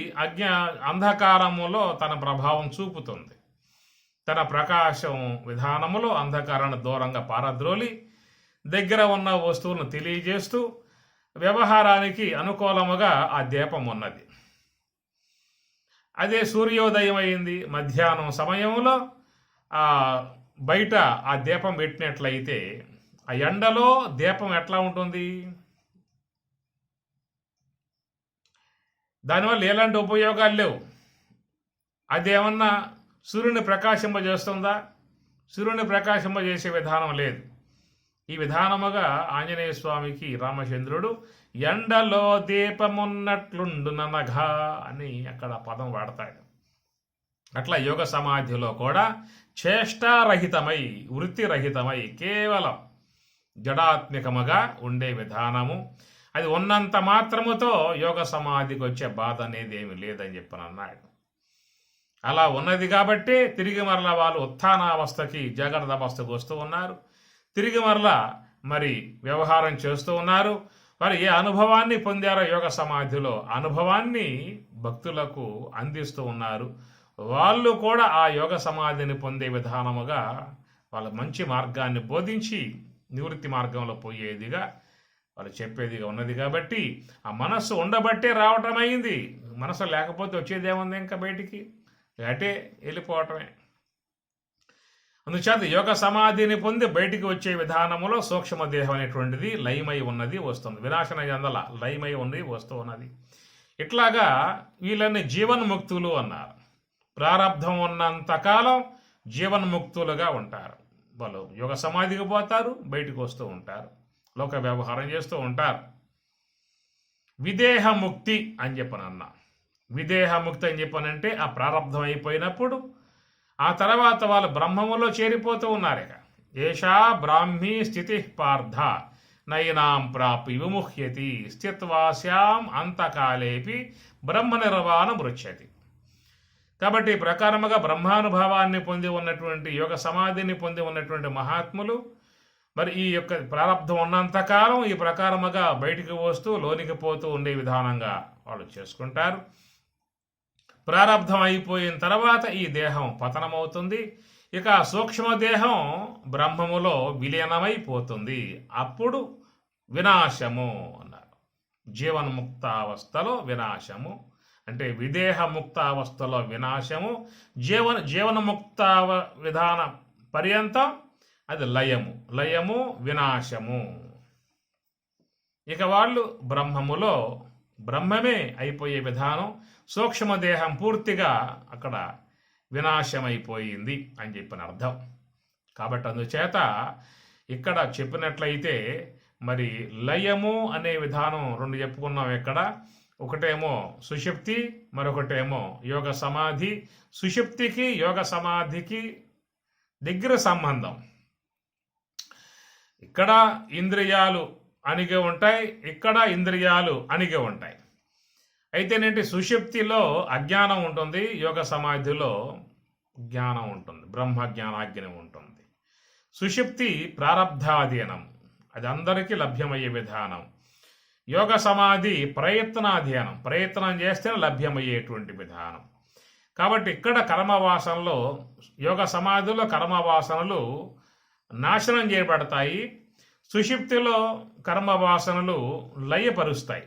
అంధకారములో తన ప్రభావం చూపుతుంది. తన ప్రకాశం విధానములో అంధకారాన్ని దూరంగా పారద్రోలి దగ్గర ఉన్న వస్తువులను తెలియజేస్తూ వ్యవహారానికి అనుకూలముగా ఆ దీపం ఉన్నది. అదే సూర్యోదయం అయింది మధ్యాహ్నం సమయంలో బయట ఆ దీపం పెట్టినట్లయితే ఆ ఎండలో దీపం ఎట్లా ఉంటుంది? దానివల్ల ఎలాంటి ఉపయోగాలు లేవు. అదేమన్నా సూర్యుని ప్రకాశింపజేస్తుందా? సూర్యుని ప్రకాశింపజేసే విధానం లేదు. ఈ విధానముగా ఆంజనేయ స్వామికి రామచంద్రుడు ఎండలో దీపమున్నట్లుండుననగా అని అక్కడ పదం వాడతాడు. అట్లా యోగ సమాధిలో కూడా చేష్టారహితమై వృత్తిరహితమై కేవలం జడాత్మికముగా ఉండే విధానము, అది ఉన్నంత మాత్రముతో యోగ సమాధికి వచ్చే బాధ అనేది ఏమి లేదని చెప్పని అన్నాడు. అలా ఉన్నది కాబట్టే తిరిగి మరలా వాళ్ళు ఉత్థానావస్థకి జాగ్రత్త అవస్థకు వస్తూ ఉన్నారు. తిరిగి మరలా మరి వ్యవహారం చేస్తూ ఉన్నారు. వారు ఏ అనుభవాన్ని పొందారో యోగ సమాధిలో అనుభవాన్ని భక్తులకు అందిస్తూ ఉన్నారు. వాళ్ళు కూడా ఆ యోగ సమాధిని పొందే విధానముగా వాళ్ళ మంచి మార్గాన్ని బోధించి నివృత్తి మార్గంలో పోయేదిగా వాళ్ళు చెప్పేదిగా ఉన్నది కాబట్టి ఆ మనస్సు ఉండబట్టే రావటం అయింది. మనసు లేకపోతే వచ్చేదేముంది ఇంకా బయటికి, అటే వెళ్ళిపోవటమే. అందుచేత యోగ సమాధిని పొంది బయటికి వచ్చే విధానములో సూక్ష్మదేహం అనేటువంటిది లయమై ఉన్నది వస్తుంది. వినాశన చెందల లయమై ఉన్నది వస్తూ ఉన్నది. ఇట్లాగా వీళ్ళని జీవన్ముక్తులు అన్నారు. ప్రారంధం ఉన్నంతకాలం జీవన్ముక్తులుగా ఉంటారు. వాళ్ళు యోగ సమాధికి పోతారు, బయటకు వస్తూ ఉంటారు, లోక వ్యవహారం చేస్తూ ఉంటారు. విదేహముక్తి అని చెప్పనన్నా, విదేహముక్తి అని చెప్పనంటే ఆ ప్రారంధం అయిపోయినప్పుడు ఆ తర్వాత వాళ్ళు బ్రహ్మములో చేరిపోతూ ఉన్నారు. ఇక ఏషా బ్రాహ్మీ స్థితి పార్థ నయనాం ప్రాపి విముహ్యతి స్థిత్వాస్యాం అంతకాలేపి బ్రహ్మ నిర్వాణం మృచ్యతి. కాబట్టి ఈ ప్రకారముగా బ్రహ్మానుభవాన్ని పొంది ఉన్నటువంటి యోగ సమాధిని పొంది ఉన్నటువంటి మహాత్ములు మరి ఈ యొక్క ప్రారంధం ఉన్నంతకాలం ఈ ప్రకారముగా బయటికి వస్తూ లోనికి పోతూ ఉండే విధానంగా వాళ్ళు చేసుకుంటారు. ప్రారంధం అయిపోయిన తర్వాత ఈ దేహం పతనమవుతుంది. ఇక సూక్ష్మదేహం బ్రహ్మములో విలీనమైపోతుంది. అప్పుడు వినాశము అన్నారు. జీవన్ముక్తావస్థలో వినాశము అంటే విదేహముక్త అవస్థలో వినాశము, జీవనముక్త విధాన పర్యంతం అది లయము, లయము వినాశము. ఇక వాళ్ళు బ్రహ్మములో బ్రహ్మమే అయిపోయే విధానం. సూక్ష్మదేహం పూర్తిగా అక్కడ వినాశమైపోయింది అని చెప్పిన అర్థం. కాబట్టి అందుచేత ఇక్కడ చెప్పినట్లయితే మరి లయము అనే విధానం రెండు చెప్పుకున్నాం. ఇక్కడ ఒకటేమో సుషుప్తి, మరొకటేమో యోగ సమాధి. సుషుప్తికి యోగ సమాధికి దగ్గర సంబంధం. ఇక్కడ ఇంద్రియాలు అణిగి ఉంటాయి, ఇక్కడ ఇంద్రియాలు అణిగి ఉంటాయి. అయితేనేంటి సుషుప్తిలో అజ్ఞానం ఉంటుంది, యోగ సమాధిలో జ్ఞానం ఉంటుంది, బ్రహ్మ జ్ఞానాగ్ని ఉంటుంది. సుషుప్తి ప్రారబ్ధాధీనం, అది అందరికీ లభ్యమయ్యే విధానం. యోగ సమాధి ప్రయత్నాధీనం, ప్రయత్నం చేస్తేనే లభ్యమయ్యేటువంటి విధానం. కాబట్టి ఇక్కడ కర్మవాసనలో యోగ సమాధిలో కర్మవాసనలు నాశనం చేయబడతాయి. సుషుప్తిలో కర్మవాసనలు లయపరుస్తాయి.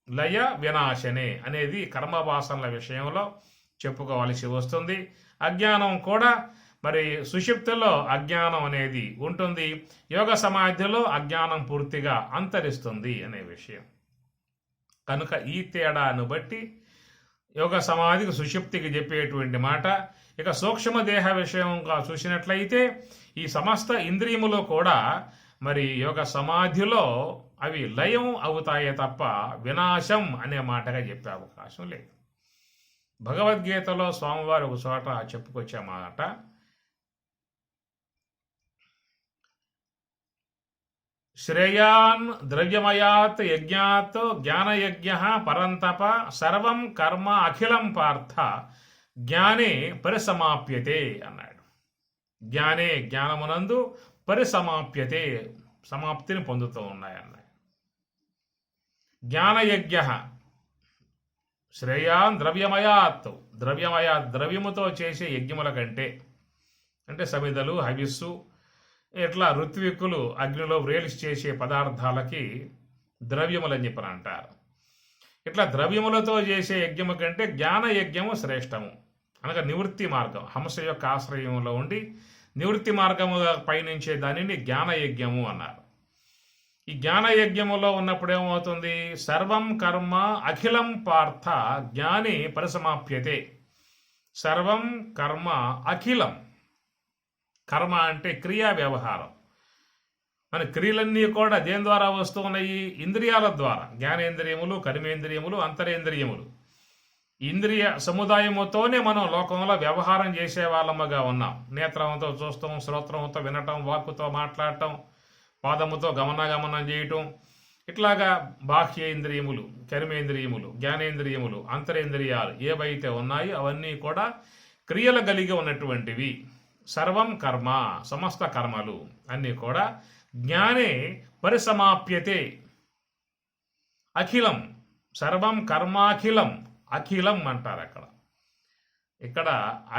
లయ వినాశనే అనేది కర్మవాసనల విషయంలో చెప్పుకోవాల్సి వస్తుంది. అజ్ఞానం కూడా మరి సుషుప్తిలో అజ్ఞానం అనేది ఉంటుంది, యోగ సమాధిలో అజ్ఞానం పూర్తిగా అంతరిస్తుంది అనే విషయం. కనుక ఈ తేడాను బట్టి యోగ సమాధికి సుషుప్తికి చెప్పేటువంటి మాట. ఇక సూక్ష్మదేహ విషయంగా చూసినట్లయితే ఈ సమస్త ఇంద్రియములు కూడా మరి యోగ సమాధిలో అవి లయం అవుతాయే తప్ప వినాశం అనే మాటగా చెప్పే అవకాశం లేదు. భగవద్గీతలో స్వామివారు ఒక చోట చెప్పుకొచ్చే మాట, శ్రేయాన్ ద్రవ్యమయాత్ యజ్ఞాత్ జ్ఞానయజ్ఞ పరంతప సర్వం కర్మ అఖిలం పార్థ జ్ఞానే పరిసమాప్యతే అన్నాడు. జ్ఞానే జ్ఞానమునందు పరిసమాప్యతే సమాప్తిని పొందుతూ ఉన్నాయన్నాడు. జ్ఞానయజ్ఞ శ్రేయాన్ ద్రవ్యమయాత్, ద్రవ్యముతో చేసే యజ్ఞముల కంటే, అంటే సమిధలు హవిస్సు ఇట్లా ఋత్విక్కులు అగ్నిలో వ్రేలిసి చేసే పదార్థాలకి ద్రవ్యములని చెప్పని అంటారు. ఇట్లా ద్రవ్యములతో చేసే యజ్ఞము కంటే జ్ఞాన యజ్ఞము శ్రేష్టము. అనగా నివృత్తి మార్గం, హంస యొక్క ఆశ్రయంలో ఉండి నివృత్తి మార్గముగా పయనించే దానిని జ్ఞానయజ్ఞము అన్నారు. ఈ జ్ఞానయజ్ఞములో ఉన్నప్పుడు ఏమవుతుంది? సర్వం కర్మ అఖిలం పార్థ జ్ఞాని పరిసమాప్యతే. సర్వం కర్మ అఖిలం, కర్మ అంటే క్రియా వ్యవహారం. మన క్రియలన్నీ కూడా దేని ద్వారా వస్తూ ఉన్నాయి? ఇంద్రియాల ద్వారా. జ్ఞానేంద్రియములు, కర్మేంద్రియములు, అంతరేంద్రియములు. ఇంద్రియ సముదాయముతోనే మనం లోకంలో వ్యవహారం చేసే వాళ్ళముగా ఉన్నాం. నేత్రంతో చూస్తాం, శ్రోత్రంతో వినటం, వాక్కుతో మాట్లాడటం, పాదముతో గమనాగమనం చేయటం, ఇట్లాగా బాహ్యేంద్రియములు, కర్మేంద్రియములు, జ్ఞానేంద్రియములు, అంతరేంద్రియాలు ఏవైతే ఉన్నాయో అవన్నీ కూడా క్రియలు కలిగి ఉన్నటువంటివి. సర్వం కర్మ, సమస్త కర్మలు అన్నీ కూడా జ్ఞానే పరిసమాప్యతే. అఖిలం, సర్వం కర్మాఖిలం, అఖిలం అంటారు అక్కడ. ఇక్కడ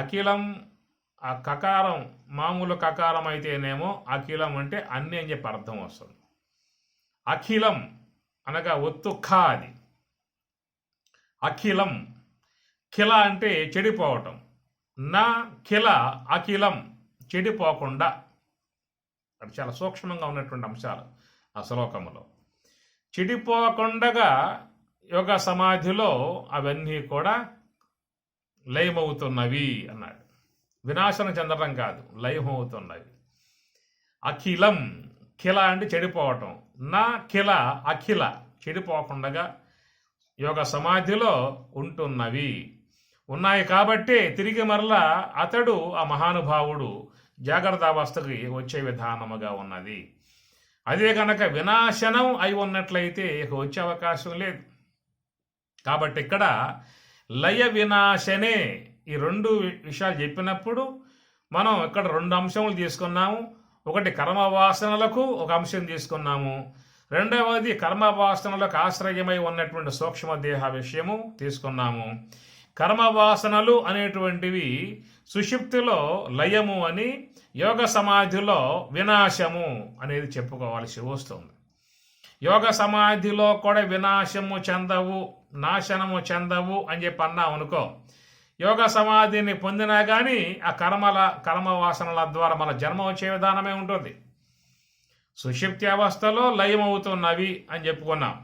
అఖిలం ఆ కకారం మామూలు కకారం అయితేనేమో అఖిలం అంటే అన్ని అని చెప్పి అర్థం వస్తుంది. అఖిలం అనగా ఒత్తు ఖ, అది అఖిలం. ఖిల అంటే చెడిపోవటం. నా ఖిల అఖిలం, చెడిపోకుండా. అది చాలా సూక్ష్మంగా ఉన్నటువంటి అంశాలు ఆ శ్లోకములో. చెడిపోకుండా యోగ సమాధిలో అవన్నీ కూడా లయమవుతున్నవి అన్నాడు. వినాశనం చెందడం కాదు, లయమవుతున్నవి. అఖిలం, ఖిల అంటే చెడిపోవటం. నా ఖిల అఖిల, చెడిపోకుండా యోగ సమాధిలో ఉంటున్నవి ఉన్నాయి. కాబట్టి తిరిగి మరలా అతడు, ఆ మహానుభావుడు జాగ్రత్త అవస్థకి వచ్చే విధానముగా ఉన్నది. అదే కనుక వినాశనం అయి ఉన్నట్లయితే ఇక వచ్చే అవకాశం లేదు. కాబట్టి ఇక్కడ లయ వినాశనే, ఈ రెండు విషయాలు చెప్పినప్పుడు మనం ఇక్కడ రెండు అంశములు తీసుకున్నాము. ఒకటి కర్మవాసనలకు ఒక అంశం తీసుకున్నాము. రెండవది కర్మవాసనలకు ఆశ్రయమై ఉన్నటువంటి సూక్ష్మదేహ విషయము తీసుకున్నాము. కర్మవాసనలు అనేటువంటివి సుషుప్తిలో లయము అని, యోగ సమాధిలో వినాశము అనేది చెప్పుకోవాల్సి వస్తుంది. యోగ సమాధిలో కూడా వినాశము చెందవు, నాశనము చెందవు అని చెప్పి అన్నాం అనుకో, యోగ సమాధిని పొందినా కానీ ఆ కర్మవాసనల ద్వారా మన జన్మ వచ్చే విధానమే ఉంటుంది. సుషుప్తి అవస్థలో లయమవుతున్నవి అని చెప్పుకున్నాం.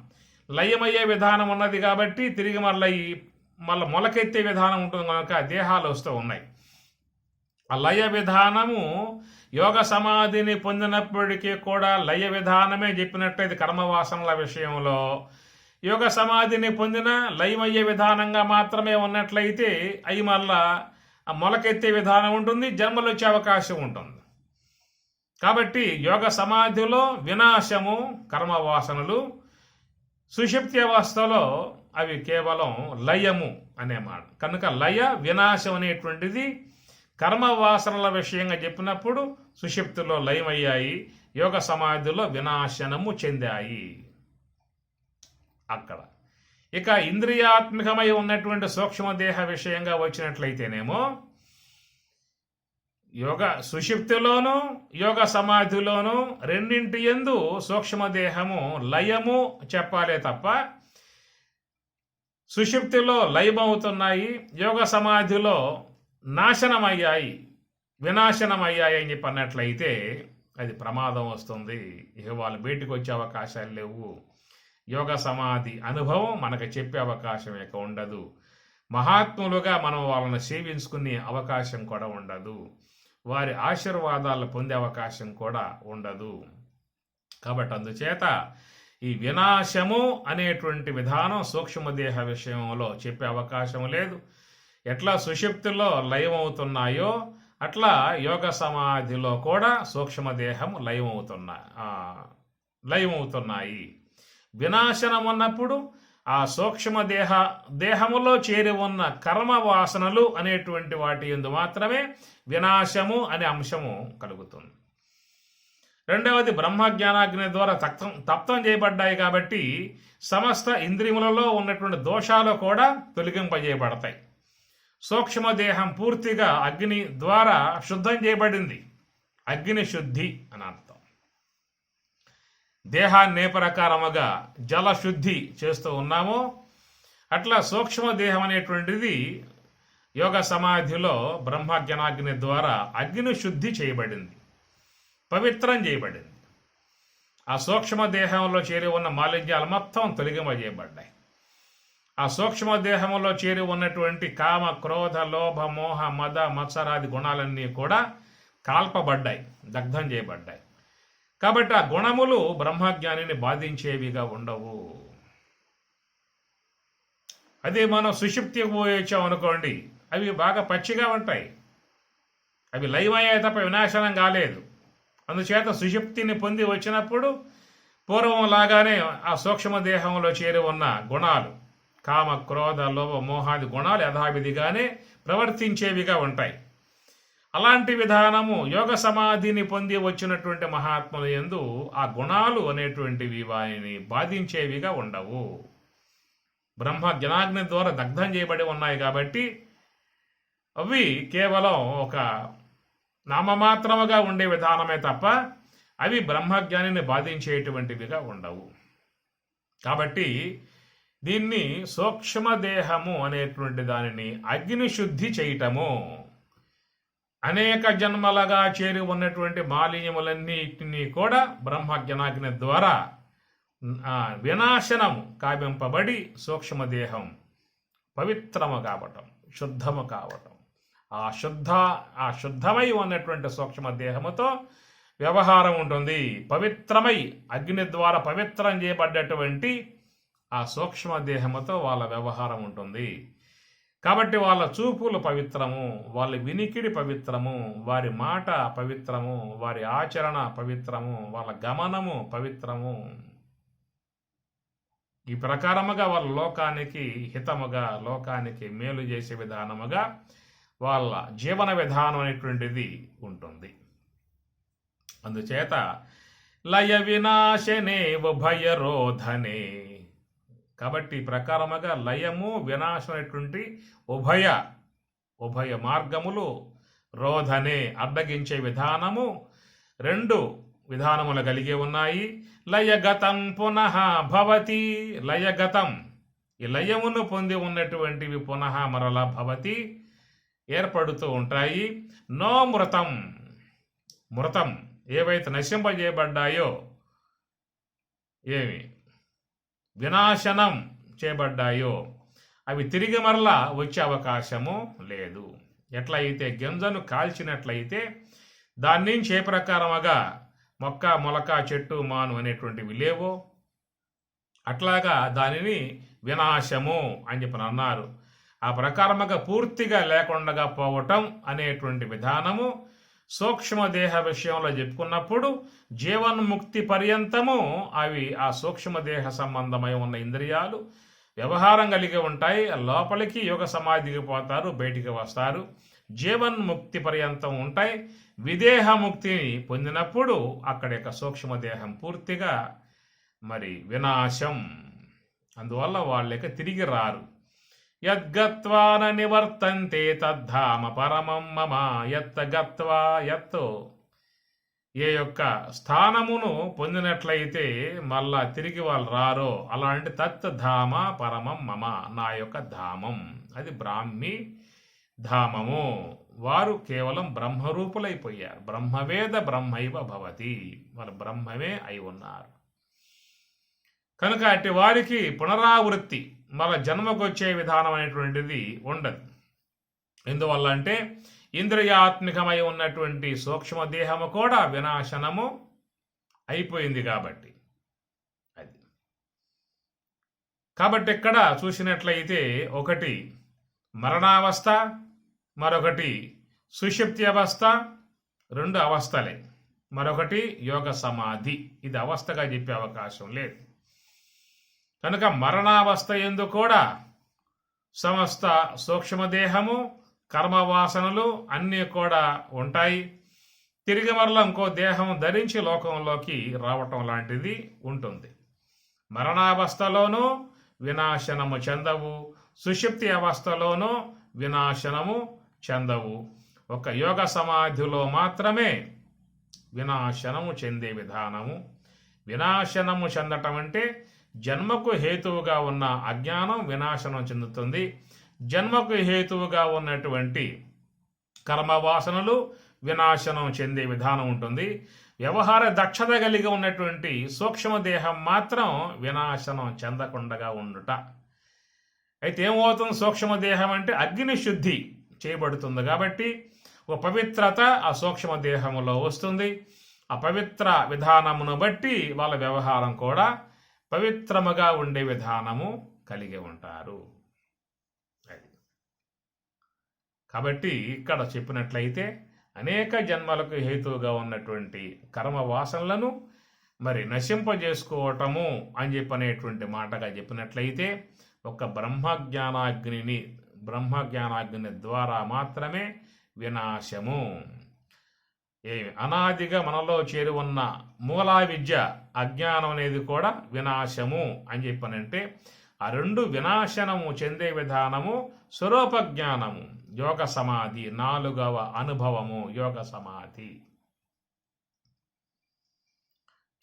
లయమయ్యే విధానం ఉన్నది కాబట్టి తిరిగి మళ్ళీ మొలకెత్తే విధానం ఉంటుంది కనుక దేహాలు వస్తూ ఉన్నాయి. ఆ లయ విధానము యోగ సమాధిని పొందినప్పటికీ కూడా లయ విధానమే చెప్పినట్లయితే కర్మవాసనల విషయంలో, యోగ సమాధిని పొందిన లయమయ్యే విధానంగా మాత్రమే ఉన్నట్లయితే అవి మళ్ళా మొలకెత్తే విధానం ఉంటుంది, జన్మలు వచ్చే అవకాశం ఉంటుంది. కాబట్టి యోగ సమాధిలో వినాశము కర్మవాసనలు, సుషుప్తి అవస్థలో అవి కేవలం లయము అనే మాట. కనుక లయ వినాశం అనేటువంటిది కర్మవాసనల విషయంగా చెప్పినప్పుడు సుషుప్తిలో లయమయ్యాయి, యోగ సమాధిలో వినాశనము చెందాయి అక్కడ. ఇక ఇంద్రియాత్మకమై ఉన్నటువంటి సూక్ష్మదేహ విషయంగా వచ్చినట్లయితేనేమో యోగ సుషుప్తిలోను యోగ సమాధిలోను రెండింటి యందు సూక్ష్మదేహము లయము చెప్పాలే తప్ప సుషుప్తిలో లయమవుతున్నాయి, యోగ సమాధిలో నాశనమయ్యాయి, వినాశనమయ్యాయి అని చెప్పి అన్నట్లయితే అది ప్రమాదం వస్తుంది. ఇక వాళ్ళు బయటకు వచ్చే అవకాశాలు లేవు. యోగ సమాధి అనుభవం మనకు చెప్పే అవకాశం ఇక ఉండదు. మహాత్ములుగా మనం వాళ్ళని సేవించుకునే అవకాశం కూడా ఉండదు. వారి ఆశీర్వాదాలు పొందే అవకాశం కూడా ఉండదు. కాబట్టి అందుచేత ఈ వినాశము అనేటువంటి విధానం సూక్ష్మదేహ విషయంలో చెప్పే అవకాశం లేదు. ఎట్లా సుషుప్తిలో లయమవుతున్నాయో అట్లా యోగ సమాధిలో కూడా సూక్ష్మదేహం లయమవుతున్నాయి. వినాశనం ఉన్నప్పుడు ఆ దేహములో చేరి ఉన్న కర్మ వాసనలు అనేటువంటి వాటి యందు మాత్రమే వినాశము అనే అంశము కలుగుతుంది. రెండవది బ్రహ్మజ్ఞానాగ్ని ద్వారా తప్తం చేయబడ్డాయి కాబట్టి సమస్త ఇంద్రియములలో ఉన్నటువంటి దోషాలు కూడా తొలగింపజేయబడతాయి. సూక్ష్మదేహం పూర్తిగా అగ్ని ద్వారా శుద్ధం చేయబడింది. అగ్ని శుద్ధి అని అర్థం. దేహాన్ని ఏ ప్రకారముగా జల శుద్ధి చేస్తూ ఉన్నామో అట్లా సూక్ష్మదేహం అనేటువంటిది యోగ సమాధిలో బ్రహ్మజ్ఞానాగ్ని ద్వారా అగ్ని శుద్ధి చేయబడింది, పవిత్రం చేయబడింది. ఆ సూక్ష్మదేహంలో చేరి ఉన్న మాలిన్యాలు మొత్తం తొలగింపజేయబడ్డాయి. ఆ సూక్ష్మదేహంలో చేరి ఉన్నటువంటి కామ, క్రోధ, లోభ, మోహ, మద, మత్సరాది గుణాలన్నీ కూడా కాల్పబడ్డాయి, దగ్ధం చేయబడ్డాయి. కాబట్టి ఆ గుణములు బ్రహ్మజ్ఞానిని బాధించేవిగా ఉండవు. అదే మనం సుషుప్తికి పోయొచ్చాం అనుకోండి, అవి బాగా పచ్చిగా ఉంటాయి. అవి లయమయ్యాయి తప్ప వినాశనం కాలేదు. అందుచేత సుషుప్తిని పొంది వచ్చినప్పుడు పూర్వం లాగానే ఆ సూక్ష్మదేహంలో చేరి ఉన్న గుణాలు, కామ, క్రోధ, లోభ, మోహాది గుణాలు యథావిధిగానే ప్రవర్తించేవిగా ఉంటాయి. అలాంటి విధానము యోగ సమాధిని పొంది వచ్చినటువంటి మహాత్ముల యందు ఆ గుణాలు అనేటువంటివి వారిని బాధించేవిగా ఉండవు. బ్రహ్మ జ్ఞానాగ్ని ద్వారా దగ్ధం చేయబడి ఉన్నాయి కాబట్టి అవి కేవలం ఒక నామమాత్రముగా ఉండే విధానమే తప్ప అవి బ్రహ్మజ్ఞానిని బాధించేటువంటివిగా ఉండవు. కాబట్టి దీన్ని సూక్ష్మదేహము అనేటువంటి దానిని అగ్నిశుద్ధి చేయటము, అనేక జన్మలుగా చేరి ఉన్నటువంటి మాలిన్యములన్నిటినీ కూడా బ్రహ్మజ్ఞానాగ్ని ద్వారా వినాశనము కావింపబడి సూక్ష్మదేహం పవిత్రము కావటం, శుద్ధము కావటం, ఆ శుద్ధమై ఉన్నటువంటి సూక్ష్మదేహముతో వ్యవహారం ఉంటుంది. పవిత్రమై అగ్ని ద్వారా పవిత్రం చేయబడ్డటువంటి ఆ సూక్ష్మదేహముతో వాళ్ళ వ్యవహారం ఉంటుంది. కాబట్టి వాళ్ళ చూపులు పవిత్రము, వాళ్ళ వినికిడి పవిత్రము, వారి మాట పవిత్రము, వారి ఆచరణ పవిత్రము, వాళ్ళ గమనము పవిత్రము. ఈ ప్రకారముగా వాళ్ళ లోకానికి హితముగా, లోకానికి మేలు చేసే విధానముగా వాళ్ళ జీవన విధానం అనేటువంటిది ఉంటుంది. అందుచేత లయ వినాశనే ఉభయరోధనే, కాబట్టి ఈ ప్రకారముగా లయము వినాశం అనేటువంటి ఉభయ మార్గములు రోధనే అడ్డగించే విధానము రెండు విధానములు కలిగి ఉన్నాయి. లయగతం పునః భవతి, లయగతం ఈ లయమును పొంది ఉన్నటువంటివి పునః మరలా భవతి ఏర్పడుతూ ఉంటాయి. నో మృతం, మృతం ఏవైతే నశింపజేయబడ్డాయో, ఏమి వినాశనం చేయబడ్డాయో అవి తిరిగి మరలా వచ్చే అవకాశము లేదు. ఎట్లయితే గింజను కాల్చినట్లయితే దాని నుంచి ఏ ప్రకారముగా మొక్క, మొలక, చెట్టు, మాను అనేటువంటివి లేవో అట్లాగా దానిని వినాశము అని చెప్పి అన్నారు. ఆ ప్రకారముగా పూర్తిగా లేకుండా పోవటం అనేటువంటి విధానము సూక్ష్మదేహ విషయంలో చెప్పుకున్నప్పుడు జీవన్ముక్తి పర్యంతము అవి ఆ సూక్ష్మదేహ సంబంధమై ఉన్న ఇంద్రియాలు వ్యవహారం కలిగి ఉంటాయి. లోపలికి యోగ సమాధికి పోతారు, బయటికి వస్తారు, జీవన్ముక్తి పర్యంతం ఉంటాయి. విదేహముక్తిని పొందినప్పుడు అక్కడ యొక్క సూక్ష్మదేహం పూర్తిగా మరి వినాశం, అందువల్ల వాళ్ళకి తిరిగి రారు. యద్గత్వాన నివర్తంతే తద్ధామ పరమం మమ, యత్తగత్వా యత్తు ఏ యొక్క స్థానమును పొందినట్లయితే మళ్ళా తిరిగి వాళ్ళు రారో అలాంటి తత్ధామ పరమం మమ, నా యొక్క ధామం, అది బ్రాహ్మీ ధామము. వారు కేవలం బ్రహ్మరూపులైపోయారు. బ్రహ్మవేద బ్రహ్మైవ భవతి, వారు బ్రహ్మమే అయి ఉన్నారు. కనుక అట్టి వారికి పునరావృత్తి మళ్ళా జన్మకు వచ్చే విధానం అనేటువంటిది ఉండదు. ఎందువల్ల అంటే ఇంద్రియాత్మికమై ఉన్నటువంటి సూక్ష్మదేహము కూడా వినాశనము అయిపోయింది కాబట్టి. అది కాబట్టి ఇక్కడ చూసినట్లయితే ఒకటి మరణావస్థ, మరొకటి సుషుప్తి అవస్థ, రెండు అవస్థలే. మరొకటి యోగ సమాధి, ఇది అవస్థగా చెప్పే అవకాశం లేదు. కనుక మరణావస్థ యందు కూడా సమస్త సూక్ష్మదేహము, కర్మవాసనలు అన్నీ కూడా ఉంటాయి. తిరిగి మరల ఇంకో దేహం ధరించి లోకంలోకి రావటం లాంటిది ఉంటుంది. మరణావస్థలోనూ వినాశనము చెందవు, సుషుప్తి అవస్థలోనూ వినాశనము చెందవు. ఒక యోగ సమాధిలో మాత్రమే వినాశనము చెందే విధానము. వినాశనము చెందటం అంటే జన్మకు హేతువుగా ఉన్న అజ్ఞానం వినాశనం చెందుతుంది. జన్మకు హేతువుగా ఉన్నటువంటి కర్మవాసనలు వినాశనం చెందే విధానం ఉంటుంది. వ్యవహార దక్షత కలిగి ఉన్నటువంటి సూక్ష్మదేహం మాత్రం వినాశనం చెందకుండా ఉండుట. అయితే ఏమవుతుంది? సూక్ష్మదేహం అంటే అగ్ని శుద్ధి చేయబడుతుంది కాబట్టి ఒక పవిత్రత ఆ సూక్ష్మదేహములో వస్తుంది. ఆ పవిత్ర విధానమును బట్టి వాళ్ళ వ్యవహారం కూడా పవిత్రముగా ఉండే విధానము కలిగి ఉంటారు. కాబట్టి ఇక్కడ చెప్పినట్లయితే అనేక జన్మలకు హేతువుగా ఉన్నటువంటి కర్మ వాసనలను మరి నశింపజేసుకోవటము అని చెప్పనేటువంటి మాటగా చెప్పినట్లయితే ఒక బ్రహ్మజ్ఞానాగ్నిని బ్రహ్మజ్ఞానాగ్ని ద్వారా మాత్రమే వినాశము. అనాదిగా మనలో చేరి ఉన్న మూలా విద్య అజ్ఞానం అనేది కూడా వినాశము అని చెప్పనంటే ఆ రెండు వినాశనము చెందే విధానము స్వరూప జ్ఞానము, యోగ సమాధి, 4వ అనుభవము యోగ సమాధి.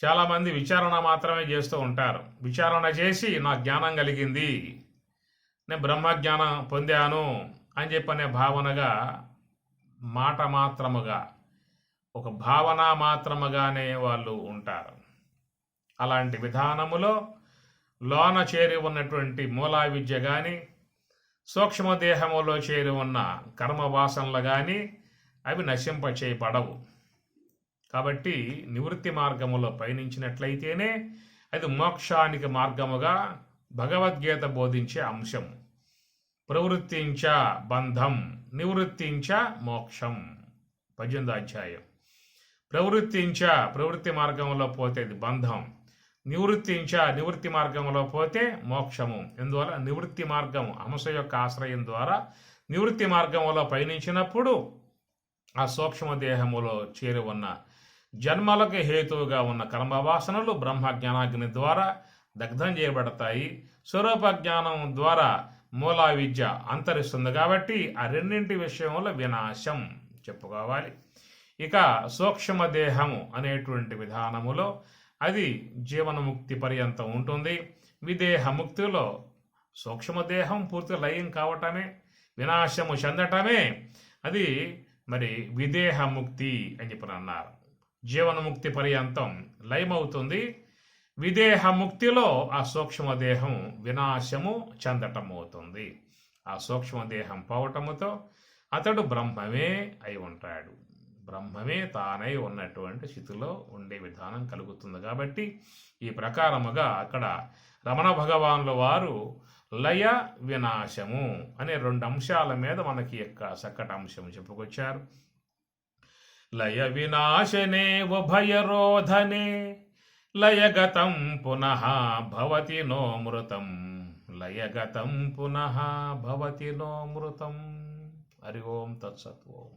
చాలామంది విచారణ మాత్రమే చేస్తూ ఉంటారు. విచారణ చేసి నా జ్ఞానం కలిగింది, నేను బ్రహ్మజ్ఞానం పొందాను అని చెప్పనే భావనగా, మాట మాత్రముగా, ఒక భావన మాత్రముగానే వాళ్ళు ఉంటారు. అలాంటి విధానములో లోన చేరి ఉన్నటువంటి మూలా విద్య కానీ, సూక్ష్మదేహములో చేరి ఉన్న కర్మవాసనలు కానీ అవి నశింపచేయబడవు. కాబట్టి నివృత్తి మార్గములో పయనించినట్లయితేనే అది మోక్షానికి మార్గముగా భగవద్గీత బోధించే అంశం. ప్రవృత్తించ బంధం, నివృత్తించ మోక్షం. 18వ అధ్యాయం. ప్రవృత్తి మార్గంలో పోతే అది బంధం, నివృత్తి మార్గంలో పోతే మోక్షము. ఎందువల్ల నివృత్తి మార్గం హంస యొక్క ఆశ్రయం ద్వారా నివృత్తి మార్గంలో పయనించినప్పుడు ఆ సూక్ష్మదేహములో చేరి ఉన్న జన్మలకు హేతువుగా ఉన్న కర్మవాసనలు బ్రహ్మ జ్ఞానాగ్ని ద్వారా దగ్ధం చేయబడతాయి. స్వరూప జ్ఞానం ద్వారా మూలా విద్య అంతరిస్తుంది. కాబట్టి ఆ రెండింటి విషయంలో వినాశం చెప్పుకోవాలి. ఇక సూక్ష్మదేహము అనేటువంటి విధానములో అది జీవనముక్తి పర్యంతం ఉంటుంది. విదేహముక్తిలో సూక్ష్మదేహం పూర్తి లయం కావటమే, వినాశము చెందటమే అది మరి విదేహముక్తి అని చెప్పి అన్నారు. జీవనముక్తి పర్యంతం లయమవుతుంది. విదేహముక్తిలో ఆ సూక్ష్మదేహం వినాశము చెందటం అవుతుంది. ఆ సూక్ష్మదేహం పోవటముతో అతడు బ్రహ్మమే అయి ఉంటాడు. బ్రహ్మమే తానై ఉన్నటువంటి స్థితిలో ఉండే విధానం కలుగుతుంది. కాబట్టి ఈ ప్రకారముగా అక్కడ రమణ భగవానుల వారు లయ వినాశము అనే 2 అంశాల మీద మనకి యొక్క చక్కటి అంశం చెప్పుకొచ్చారు. లయ వినాశనే ఉభయరోధనే లయగతం పునః భవతి నోమృతం, లయగతం పునః భవతి నోమృతం. హరి ఓం తత్సత్. ఓం